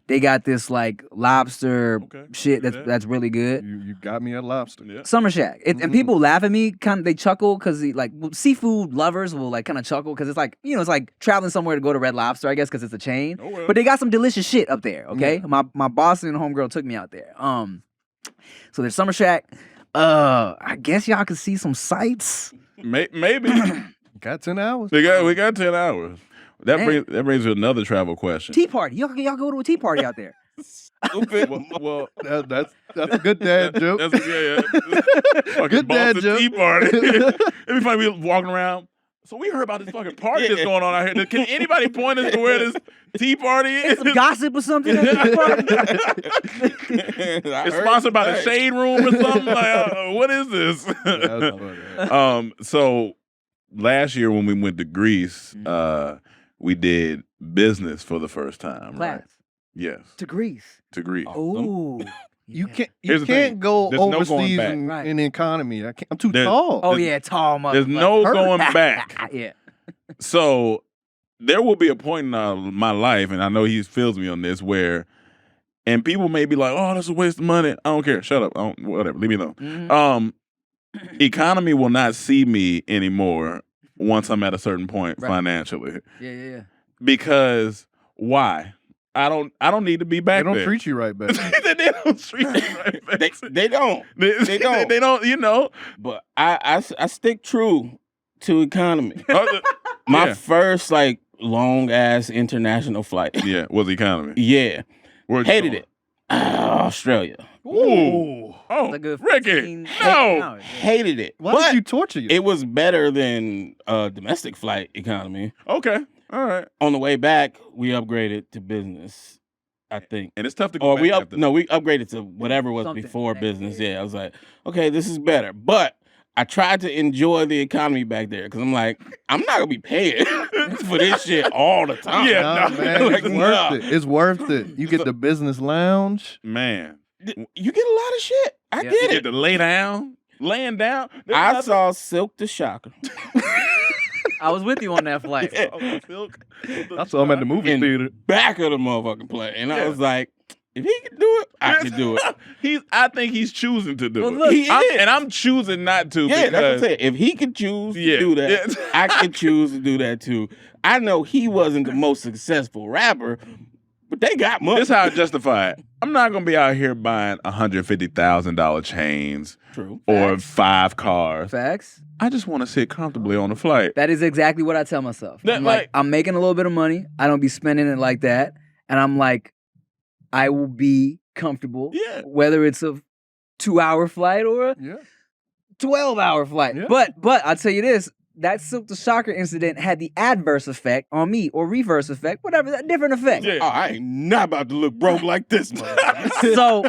They got this like lobster Okay, shit yeah. that's really good. You got me at lobster. Yeah. Summer Shack. And people laugh at me, they chuckle because seafood lovers will like kind of chuckle because it's like, it's like traveling somewhere to go to Red Lobster, I guess, because it's a chain. Oh, well. But they got some delicious shit up there, okay? My Boston homegirl took me out there. So there's Summer Shack. I guess y'all can see some sights. Maybe. Got 10 hours. we got 10 hours. That brings to another travel question. Tea party. Y'all go to a tea party out there. Stupid. Well, That's a good dad joke. that's yeah. Fucking Good dad Boston joke. Tea Party. It'd be funny. We walking around. So we heard about this fucking party that's going on out here. Can anybody point us to where this tea party is? Some gossip or something at the party? It's sponsored by the Shade Room or something. Like, what is this? That's funny. So last year when we went to Greece, we did business for the first time. Class. Right? Yes, To Greece. to Greece. Oh. You Yeah. can't Here's the thing. can't go There's no going overseas back. Right. in economy. I'm too There's- tall. Oh yeah, tall motherfucker. There's no going back. Yeah. So there will be a point in my life, and I know he feels me on this, where, and people may be like, "Oh, that's a waste of money." I don't care. Shut up. Whatever. Leave me alone. Mhm. Economy will not see me anymore once I'm at a certain point Right. financially. Yeah. Because why? I don't need to be They back don't there. treat you right back. they don't treat me right back. They don't. They don't. They don't. You know. But I stick true to economy. Other- My yeah. first like long ass international flight. Yeah, was economy. Yeah, Where'd you hated go? it. Australia. Ooh. Oh, It's a good Ricky. 15 No. hours, yeah. Hated it. Why but did you torture you? it was better than domestic flight economy. Okay. All right. On the way back, we upgraded to business. I think. And it's tough to go Or back we after. we upgraded to whatever was Something. before business. Yeah, I was like, okay, this is better. But I tried to enjoy the economy back there because I'm like, I'm not gonna be paying for this shit all the time. Yeah, Nah, no. man, Like, it's nah. worth it. It's worth it. You get the business lounge. Man. You get a lot of shit. I Yeah. You get get it. to lay down, laying down. There's I nothing- saw Silk the Shocker I was with you on that flight. Oh, Silk. I saw him at the movie in theater. back of the motherfucking plane, and I Yeah. was like, if he can do it, I can do it. I think he's choosing to do Well, it. look, he is. And I'm choosing not to Yeah, that's what I'm because saying. If he can choose Yeah, to do that, yeah. I can choose to do that too. I know he wasn't the most successful rapper, but they got money. this is how I justify it. I'm not gonna be out here buying $150,000 chains True. or Facts. 5 cars. Facts. I just want to sit comfortably on the flight. That is exactly what I tell myself. That, I'm like, like- I'm making a little bit of money. I don't be spending it like that. And I'm like, I will be comfortable. Yeah. Whether it's a 2-hour flight or a Yeah. 12-hour flight. Yeah. But I'll tell you this, that Silk the Shocker incident had the adverse effect on me, or reverse effect, whatever, that different effect. Yeah. Oh, I ain't not about to look broke like this, motherfucker. So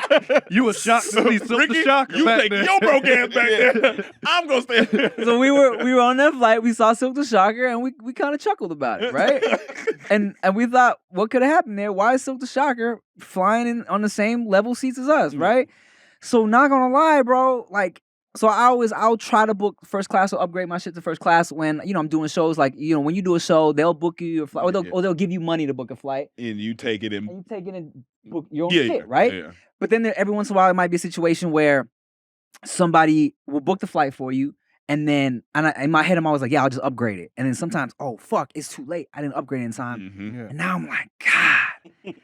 You was shocked to see Silk Ricky, the Shocker you back take there. your broke ass back there. I'm gonna stay. so we were on that flight, we saw Silk the Shocker, and we kind of chuckled about it, right? and we thought, what could have happened there? Why is Silk the Shocker flying in on the same level seats as us, right? So not gonna lie, bro, like So I'll try to book first class or upgrade my shit to first class when I'm doing shows. Like when you do a show, they'll book you a flight, or they'll give you money to book a flight, and you take it and you take it and book your own shit, right? Yeah. But then every once in a while, it might be a situation where somebody will book the flight for you, and then in my head, I'm always like, yeah, I'll just upgrade it. And then sometimes, oh fuck, it's too late. I didn't upgrade it in time, Mm-hmm. and now I'm like, God.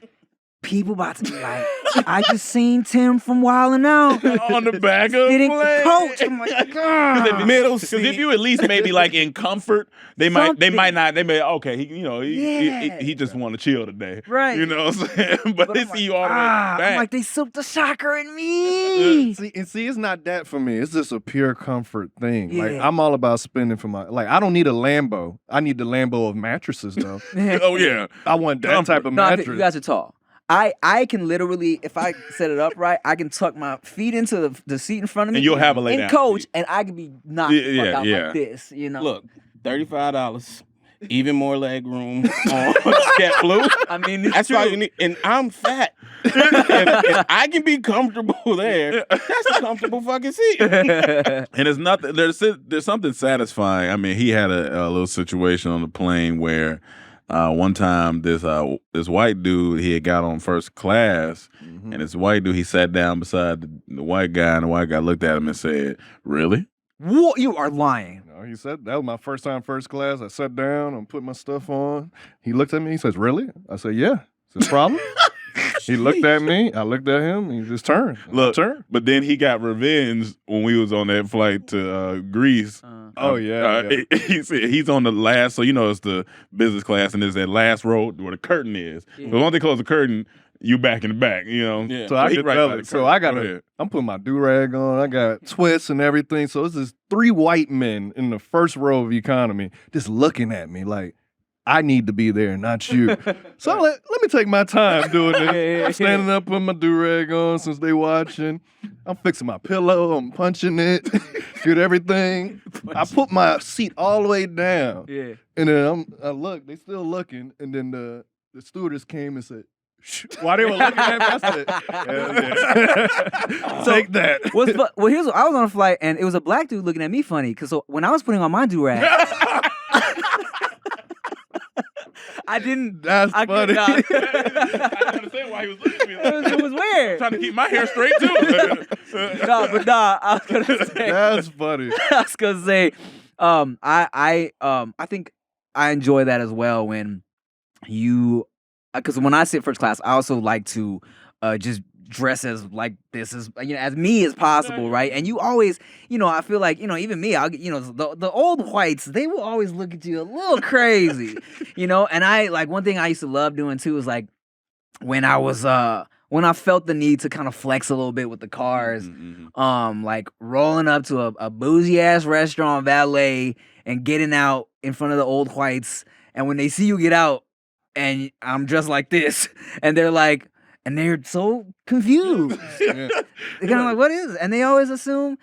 People about to be like, I just seen Tim from Wildin' Out on the back of the sitting plane. coach. I'm like, God. Middle Because if you at least maybe like in comfort, they might not. They may okay. He just want to chill today, Right. You know what I'm saying? But they I'm see you all the way back. I'm like, they souped the shocker in me. See, it's not that for me. It's just a pure comfort thing. Like Yeah. I'm all about spending for I don't need a Lambo. I need the Lambo of mattresses though. Oh yeah, I want that type of No, mattress. you guys are tall. I can literally, if I set it up right, I can tuck my feet into the seat in front of me. and you'll have a lay in down coach, seat. and I can be knocked the fuck out yeah. like this. Look, $35, even more leg room on JetBlue. I mean, That's all you need. And I'm fat. if I can be comfortable there, that's a comfortable fucking seat. And it's nothing. There's something satisfying. I mean, he had a little situation on the plane where one time this white dude, he had got on first class, and this white dude, he sat down beside the white guy, and the white guy looked at him and said, "Really?" What? You are lying. No, he said that was my first time first class. I sat down and put my stuff on. He looked at me. He says, "Really?" I said, "Yeah." Is it a problem? He looked at me. I looked at him. He just turned. But then he got revenge when we was on that flight to Greece. Oh yeah. He said he's on the last. So it's the business class, and there's that last row where the curtain is. Yeah. So once they close the curtain, you back in the back. Yeah. So I he can right tell by it. the So curtain. I got Go ahead. I'm putting my do-rag on. I got twists and everything. So it's just 3 white men in the first row of economy just looking at me like I need to be there, not you. So let me take my time doing this. I'm standing up, putting my do-rag on since they watching. I'm fixing my pillow. I'm punching it. Get everything. I put my seat all the way down. Yeah. And then I look. They still looking. And then the stewardess came and said, while they were looking at me, I said, yeah. Take that. Here's what I was on a flight, and it was a black dude looking at me funny because when I was putting on my do-rag, I didn't. That's I funny. could not. I didn't understand why he was looking at me. It was weird. Trying to keep my hair straight too. I was gonna say. That's funny. I was gonna say, I think I enjoy that as well when because when I sit first class, I also like to just dress as like this as as me as possible, right? And you always, I feel like even me, I'll the old whites, they will always look at you a little crazy, And I like one thing I used to love doing too is like when I felt the need to kind of flex a little bit with the cars, like rolling up to a bougie ass restaurant valet and getting out in front of the old whites, and when they see you get out and I'm dressed like this, and they're so confused. Yeah. They're kind of like, what is it? And they always assume,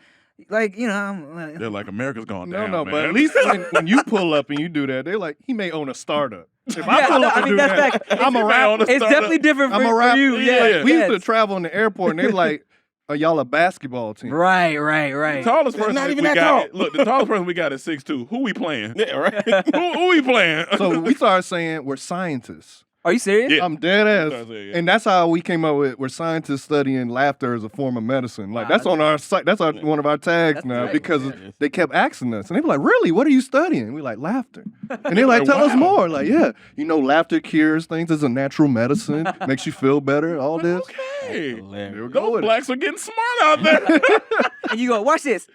like, They're like, America's going down. No, man. but at least when you pull up and you do that, they're like, he may own a startup. If I Yeah, pull up I and mean, do that's that, I'm a rapper. it's definitely different I'm a for rapper. you. Yeah, We used to travel in the airport, and they're like, "Are y'all a basketball team?" Right. The tallest person not even we that got. tall. Look, the tallest person we got is 6'2". Who we playing? Yeah, right. Who we playing? So we started saying we're scientists. Are you serious? Yeah. I'm dead ass. That's it, yeah. And that's how we came up with we're scientists studying laughter as a form of medicine. Like that's on our site. That's one of our tags That's now tight. because Yeah. they kept asking us. And they were like, "Really? What are you studying?" We like laughter. And they're like, Like, "Tell us wow. more." Like, "Yeah, laughter cures things. It's a natural medicine. Makes you feel better. All this." Okay. Hilarious. There we go Those with it. blacks are getting smart out there. And you go, watch this.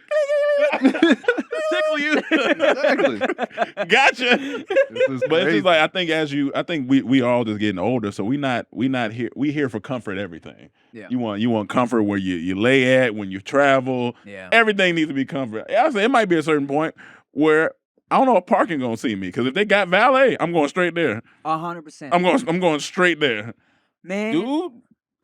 Tickle you. Exactly. Gotcha. This is But it's crazy. just like I think we all just getting older, so we not here. We here for comfort. Everything. Yeah. You want comfort where you lay at when you travel. Yeah. Everything needs to be comfort. I say it might be a certain point where I don't know if parking gonna see me because if they got valet, I'm going straight there. 100%. I'm going straight there. Man. Dude,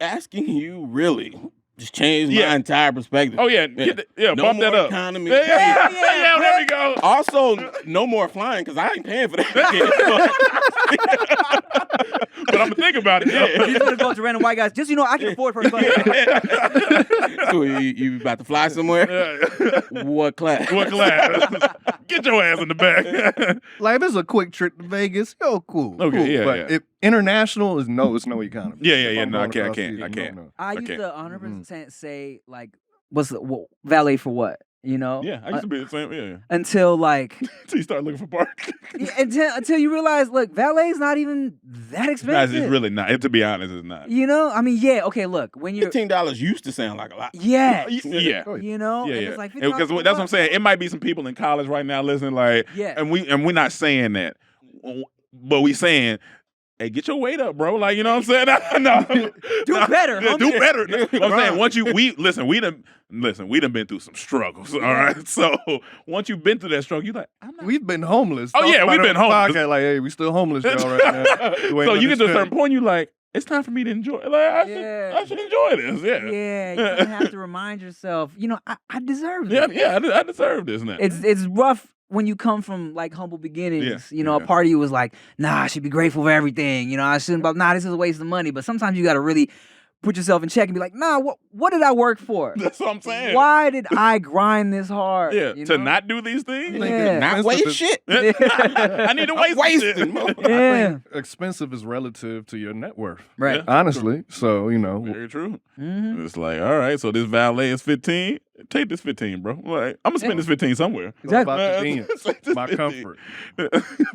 asking you really just changed Yeah. my entire perspective. Oh yeah, No bump more that up. economy. Yeah, Yeah, there we go. Also, no more flying because I ain't paying for that. but I'm gonna think about it. You just want to go up to random white guys. Just I can afford first class. So you about to fly somewhere? What class? What class? Get your ass in the back. Like if it's a quick trip to Vegas, cool. Okay, cool. yeah, But yeah. if international it's no economy. Yeah. If I'm No, I going can't. across seas, no. I used can't. to 100% say like, valet for what? Yeah, I used to be the same. Yeah. Until like, Until you start looking for parts. until you realize, look, valet's not even that expensive. It's really not. To be honest, it's not. I mean, yeah, okay, look, when you're $15 used to sound like a lot. yeah, Yeah. Oh, and Yeah, it's like because $50 that's what I'm saying. It might be some people in college right now listening, like, Yeah. and we're not saying that, but we saying, hey, get your weight up, bro. Like, you know what I'm saying? No, Do better, Yeah, homie. do better. I'm saying once we done been through some struggles. All right, so once you've been through that struggle, you're like, I'm not. We've been homeless. Oh, yeah, Talk we've about it been on the homeless. podcast, like, hey, we still homeless, y'all, right now. So you get to a certain point, you like, it's time for me to enjoy. Like I should enjoy this. Yeah. Yeah, you kinda have to remind yourself, I deserve Yeah, this. yeah, I deserve this now. It's rough when you come from like humble beginnings. Yeah, A part of you was like, nah, I should be grateful for everything. I shouldn't, this is a waste of money. But sometimes you got to really put yourself in check and be like, nah, what did I work for? That's what I'm saying. Why did I grind this hard? Yeah, to not do these things. Yeah. Not waste shit. I need to waste Wasting. shit. Yeah. Expensive is relative to your net worth. Right. Yeah. Honestly. So, Very true. Mhm. It's like, all right, so this valet is 15. Take this 15, bro. Like, I'm gonna spend this 15 somewhere. Exactly. About the Take this my 15. comfort.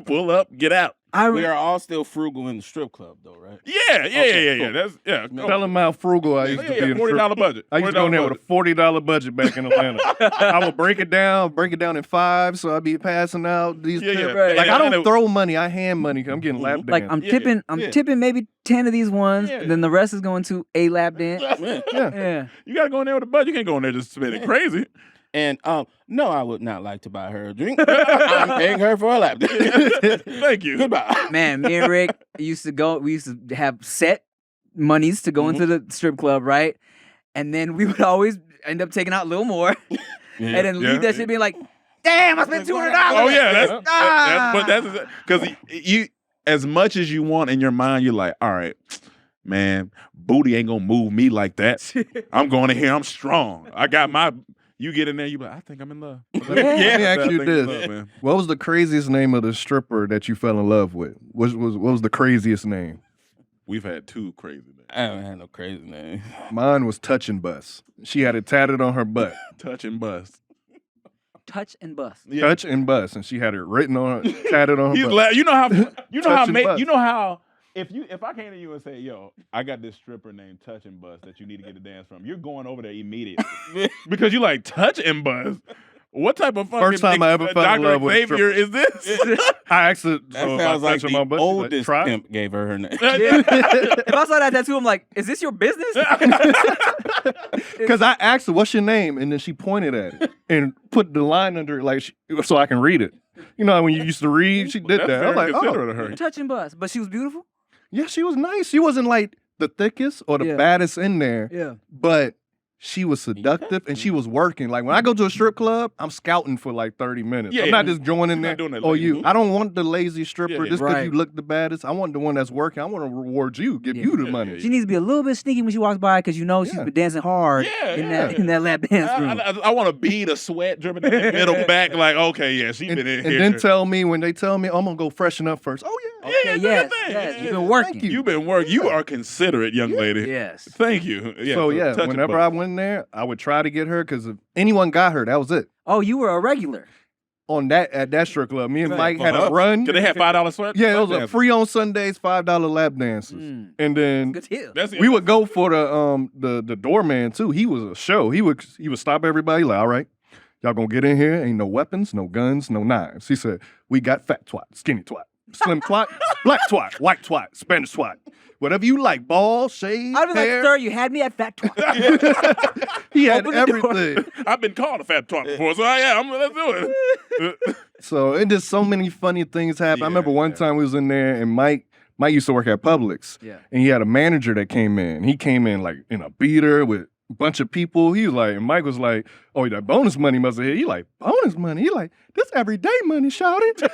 Pull up, get out. We are all still frugal in the strip club, though, right? Yeah. Cool. That's Tell them how frugal I used to be. in the $40 budget. I used to go in there with a $40 budget back in Atlanta. I would break it down in 5, so I'd be passing out these Yeah, tips. yeah. Right. Like Yeah, I I don't know. throw money, I hand money 'cause I'm getting lap Like dance. I'm Yeah, tipping maybe 10 of these ones, Yeah. then the rest is going to a lap dance. Yeah. Yeah. You gotta go in there with a budget. You can't go in there just spending crazy. And no, I would not like to buy her a drink. I'm paying her for a lap dance. Thank you. Goodbye. Man, me and Rick we used to have set monies to go into the strip club, right? And then we would always end up taking out a little more and then leave that shit being like, damn, I spent $200. Oh yeah, Ah. that's because you as much as you want in your mind, you're like, all right, man, booty ain't gonna move me like that. I'm going in here, I'm strong. I got my. You get in there, you be like, I think I'm in love. Let me ask I you think I'm in this. love, man. What was the craziest name of the stripper that you fell in love with? What was the craziest name? We've had two crazy names. I haven't had no crazy name. Mine was Touch and Bust. She had it tatted on her butt. Touch and bust. Touch and bust. Yeah. Touch and Bust, and she had it written on her, tatted on her He's butt. you know how Touch and bust. if I came to you and say, yo, I got this stripper named Touch and Bust that you need to get a dance from, you're going over there immediately. Because you like Touch and Bust. What type of fucking First time I ever fell in Dr. love with a Xavier is this? I asked her, That so if I sounds like touch her on the my butt, she's like, oldest try. pimp gave her name. If I saw that tattoo, I'm like, is this your business? Because I asked her, what's your name? And then she pointed at it and put the line under it like so I can read it. You know, when you used to read, she did That's that. I was very like, considerate oh. of her. Touch and bust. But she was beautiful? Yeah, she was nice. She wasn't like the thickest or the Yeah. baddest in there, Yeah. but she was seductive and she was working. Like when I go to a strip club, I'm scouting for like 30 minutes. Yeah, I'm not just joining You're there. not doing that Oh, lazy you. move. I don't want the lazy stripper Yeah, just because right. you look the baddest. I want the one that's working. I want to reward you, give Yeah. you the Yeah, money. yeah, She needs to be a little bit sneaky when she walks by because she's Yeah. been dancing hard Yeah, in that lap dance room. I want to bead of sweat dripping down the middle back. Like, okay, yeah, she And, been in and here. then tell me when they tell me, oh, I'm going to go freshen up first. Oh, yeah. Okay, do your yes, thing. yes. Yeah, You've been yeah. working. Thank you. You've been working. You are considerate, young lady. Yes. Thank you. Yeah, So, yeah, touch and whenever bust. I went there, I would try to get her because if anyone got her, that was it. Oh, you were a regular. At that strip club, me and Right. Mike had Uh-huh. a run. Cause they had $5 sweat. Yeah, it was a Dance. free on Sundays, $5 lap dances, Mm. and then Good deal. That's we would go for the doorman too. He was a show. He would stop everybody like, all right, y'all gonna get in here. Ain't no weapons, no guns, no knives. He said, we got fat twat, skinny twat, slim twat, black twat, white twat, Spanish twat, whatever you like. Ball, shade, I'd be like, hair. sir, you had me at fat twat. He had Open the door. everything. I've been called a fat twat before, so let's do it. So it just so many funny things happen. I remember one time we was in there and Mike used to work at Publix. Yeah. And he had a manager that came in. He came in like in a beater with bunch of people. He was like, and Mike was like, oh, that bonus money must have hit. He like, bonus money? He like, this everyday money, shouted.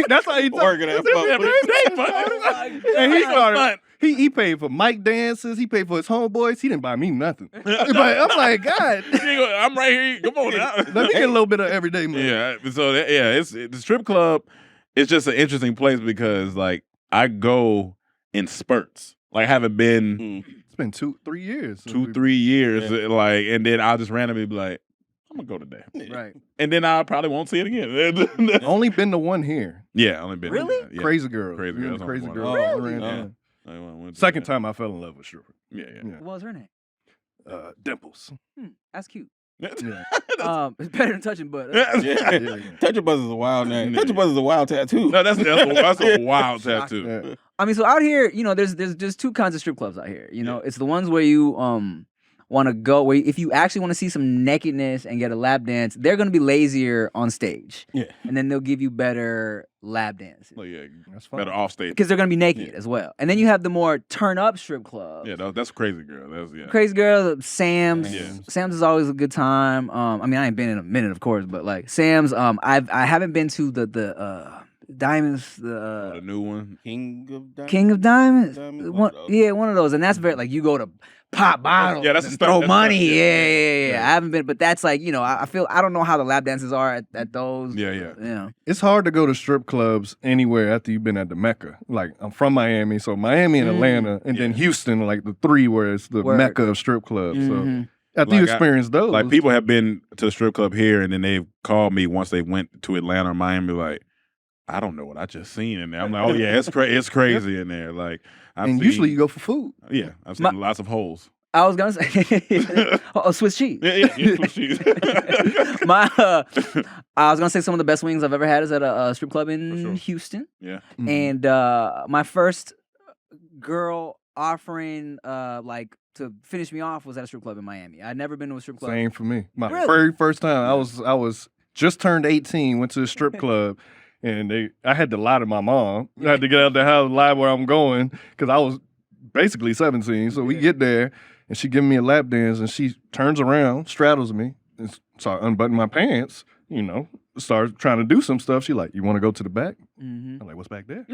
That's how he talked. Working at everyday money. And he started, he paid for Mike dances. He paid for his homeboys. He didn't buy me nothing. But I'm like, God. I'm right here. Come on now. Let me get a little bit of everyday money. Yeah. So it's the strip club. It's just an interesting place because like I go in spurts. Like I haven't been. It's been 2-3 years. 2-3 years. Yeah. Like, and then I'll just randomly be like, I'm gonna go today. Right. And then I probably won't see it again. Only been the one here. Yeah, only been. Really? Yeah. Crazy Girl. Crazy Girl. Crazy Girl. Oh, Really? Yeah. Second time I fell in love with stripper. Yeah. What was her name? Dimples. That's cute. Yeah. It's better than touching butt. Yeah. Touching Buzz is a wild name. Yeah. Touching Buzz is a wild tattoo. No, that's a wild tattoo. Yeah. I mean, so out here, there's two kinds of strip clubs out here. It's the ones where you want to go, where if you actually want to see some nakedness and get a lap dance, they're going to be lazier on stage. Yeah. And then they'll give you better lap dances. Oh, yeah. That's fine. Better off stage. Because they're going to be naked as well. And then you have the more turn-up strip clubs. Yeah, that's Crazy Girl. That's Crazy Girl, Sam's. Yeah. Sam's is always a good time. I mean, I ain't been in a minute, of course, but like Sam's, I haven't been to the Diamonds, the new one. King of Diamonds. King of Diamonds. One of those. One of those, and that's very like you go to pop bottles. Yeah, that's and the throw stuff. money. Yeah. Yeah. I haven't been, but that's like I feel I don't know how the lap dances are at those. Yeah. It's hard to go to strip clubs anywhere after you've been at the Mecca. Like, I'm from Miami, so Miami and Atlanta, and then Houston are like the three where it's the Mecca of strip clubs. So after you experience those. Like, people have been to the strip club here, and then they've called me once they went to Atlanta or Miami, like, I don't know what I just seen in there. I'm like, oh, yeah, it's crazy in there. Like, usually you go for food. Yeah, I've seen lots of holes. I was gonna say, Swiss cheese. Yeah, Swiss cheese. I was gonna say some of the best wings I've ever had is at a strip club in Houston. Yeah. Mm-hmm. And my first girl offering, like to finish me off, was at a strip club in Miami. I'd never been to a strip club. Same for me. My Really? very first time, I was just turned 18, went to a strip club. And I had to lie to my mom. I had to get out the house, lie where I'm going, because I was basically 17. So we get there, and she giving me a lap dance, and she turns around, straddles me, and so I unbutton my pants, start trying to do some stuff. She like, you want to go to the back? Mm-hmm. I'm like, what's back there?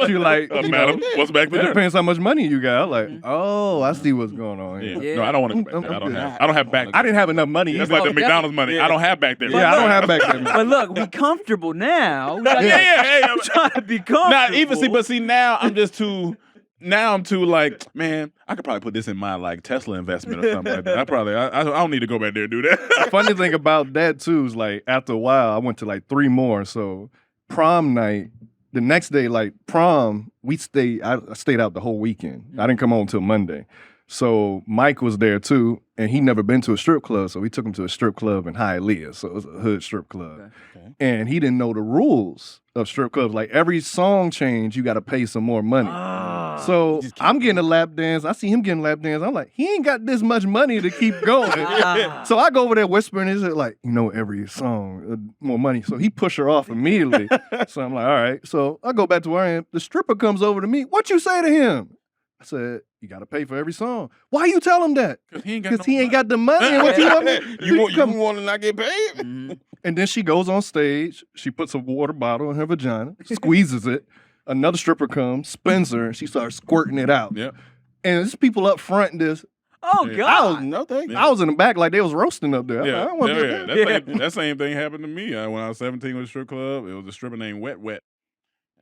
She like, madam, what's back it there? depends how much money you got. I'm like, oh, I see what's going on here. Yeah. No, I don't want to go back there. I don't have back there. I didn't have enough money. That's like the McDonald's money. I don't have back there. Yeah, I don't have back there. But look, we comfortable now. Hey, I'm trying to be comfortable. Now I'm just too. Now I'm too like, man, I could probably put this in my like Tesla investment or something like that. I don't need to go back there and do that. The funny thing about that too is like after a while I went to like 3 more. So prom night, the next day, like prom, I stayed out the whole weekend. I didn't come home till Monday. So Mike was there too, and he never been to a strip club, so we took him to a strip club in Hialeah. So it was a hood strip club. Okay. And he didn't know the rules of strip clubs. Like every song change, you got to pay some more money. So I'm getting a lap dance. I see him getting a lap dance. I'm like, he ain't got this much money to keep going. So I go over there whispering, and he's like, every song, more money. So he pushed her off immediately. So I'm like, all right. So I go back to where I am. The stripper comes over to me. What you say to him? I said, you got to pay for every song. Why you tell him that? Because he ain't got the money. And what you want me? You want to not get paid? Mm-hmm. And then she goes on stage. She puts a water bottle in her vagina, squeezes it. Another stripper comes, spins her, and she starts squirting it out. Yep. And there's people up front. Oh Yeah. God! No, thank you. I was in the back like they was roasting up there. Yeah, I don't want to yeah, do that. That same thing happened to me when I was 17 with a strip club. It was a stripper named Wet Wet.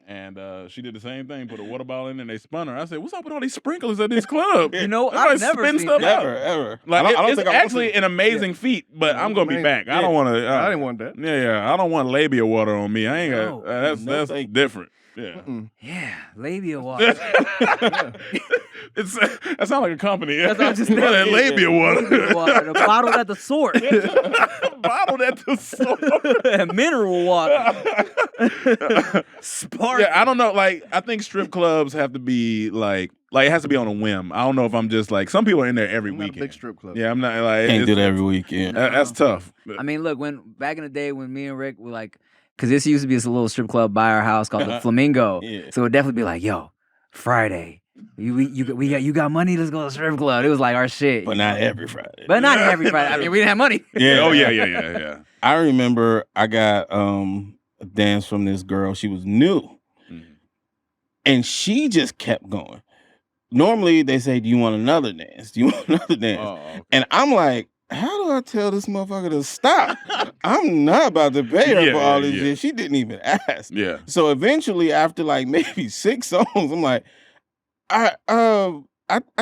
And she did the same thing, put a water bottle in and they spun her. I said, what's up with all these sprinklers at this club? You know, Everybody I've never spin seen stuff that. out. Ever. Like, I don't it's think I want actually to. an amazing feat, but I'm going to be back. I don't want to. I didn't want that. Yeah, I don't want labia water on me. I ain't No. got, that's thank you. different. Yeah. Yeah, labia water. That sounds like a company. That's what I just Well, that said. labia water. Water, the bottled at the source. Bottled at the source. Mineral water. Spark. Yeah, I don't know. Like, I think strip clubs have to be like it has to be on a whim. I don't know if I'm just like, some people are in there every I'm not a weekend. big strip club. Yeah, I'm not like Can't it's- do that every weekend. That's tough. I mean, look, back in the day when me and Rick were like, because this used to be this little strip club by our house called the Flamingo. Yeah. So it would definitely be like, yo, Friday, You got money? Let's go to the strip club. It was like our shit. But not every Friday. But not every Friday. I mean, we didn't have money. Yeah. Oh yeah. I remember I got a dance from this girl. She was new. And she just kept going. Normally they say, do you want another dance? Do you want another dance? Oh, okay. And I'm like, how do I tell this motherfucker to stop? I'm not about to pay her for all this shit. She didn't even ask. Yeah. So eventually, after like maybe 6 songs, I'm like, I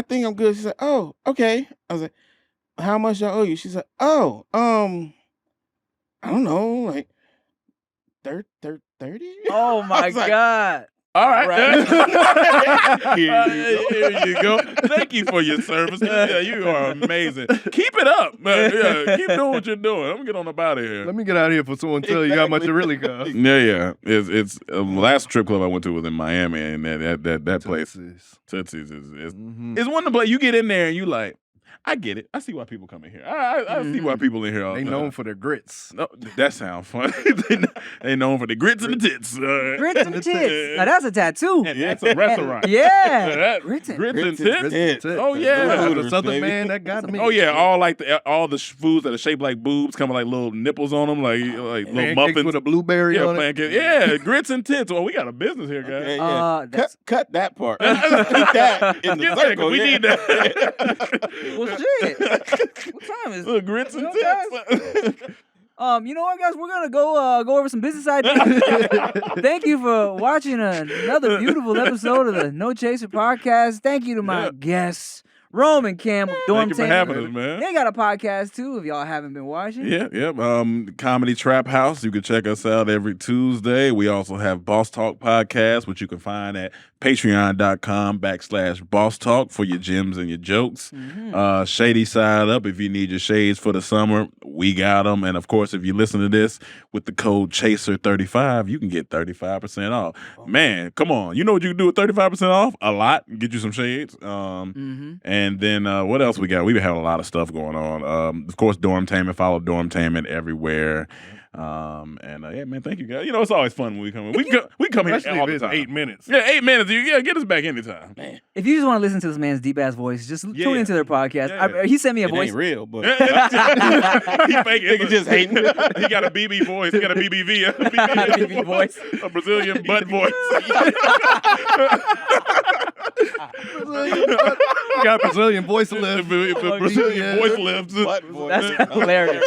think I'm good. She said, oh, okay. I was like, how much I owe you? She said, oh, I don't know, like 30? Oh my God. All right. Right. Here you go. Thank you for your service. Yeah, you are amazing. Keep it up. Yeah, keep doing what you're doing. I'm gonna get on up out of here. Let me get out of here for someone to tell you how much it really costs. Yeah. It's last strip club I went to was in Miami, and that place, Tootsie's is one of the places you get in there and you like, I get it. I see why people come in here. I see why people in here all the They time. known for their grits. No, that sounds funny. They known for the grits and the tits. Grits and tits. Now that's a tattoo. And that's a restaurant. Yeah. Grits and tits. Oh yeah. The Southern man that got me. Oh yeah, all the foods that are shaped like boobs, come with like little nipples on them, like little Pancakes muffins with a blueberry on it. pancakes. Yeah, grits and tits. Well, we got a business here, guys. Okay, yeah. Cut that part. Keep that in the Yeah, circle. we yeah. need that. Well, shit. What time is it? Little grits and You know, tits. You know what, guys? We're gonna go over some business ideas. Thank you for watching another beautiful episode of the No Chaser podcast. Thank you to my guests, Rome and Cam of Thank you for having Dormtainment. us, man. They got a podcast too. If y'all haven't been watching, Yeah. Comedy Trap House. You can check us out every Tuesday. We also have Boss Talk Podcast, which you can find at patreon.com/Boss Talk for your gems and your jokes. Shady side up if you need your shades for the summer. We got them. And of course, if you listen to this with the code Chaser35, you can get 35% off. Man, come on. You know what you can do with 35% off? A lot. Get you some shades. And then what else we got? We have a lot of stuff going on. Of course, Dormtainment. Follow Dormtainment everywhere. Yeah, man, thank you guys. You know, it's always fun when we come in. We come here Especially all if the it's time. 8 minutes. Yeah, 8 minutes. Get us back anytime. Man. if you just want to listen to this man's deep ass voice, just tune into their podcast. Yeah. He sent me a It voice. ain't real, but He fake it. nigga just hating. He got a BB voice. He got a BBV. A BB voice. A Brazilian butt voice. Got Brazilian voice lift. Brazilian voice lifts. That's hilarious.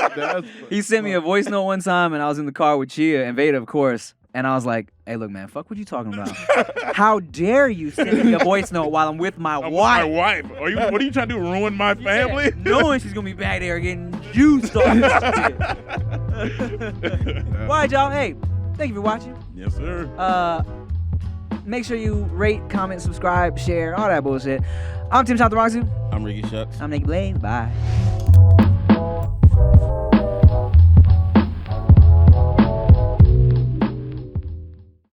He sent me a voice note one time, and I was in the car with Chia and Veda, of course. And I was like, hey, look, man, fuck what you talking about? How dare you send me a voice note while I'm with my wife? My wife. What are you trying to do? Ruin my family? Knowing she's going to be back there getting juiced off this shit. All right, y'all. Hey, thank you for watching. Yes, sir. Make sure you rate, comment, subscribe, share, all that bullshit. I'm Tim Chantarangsu. I'm Ricky Shucks. I'm Nick Blaine. Bye.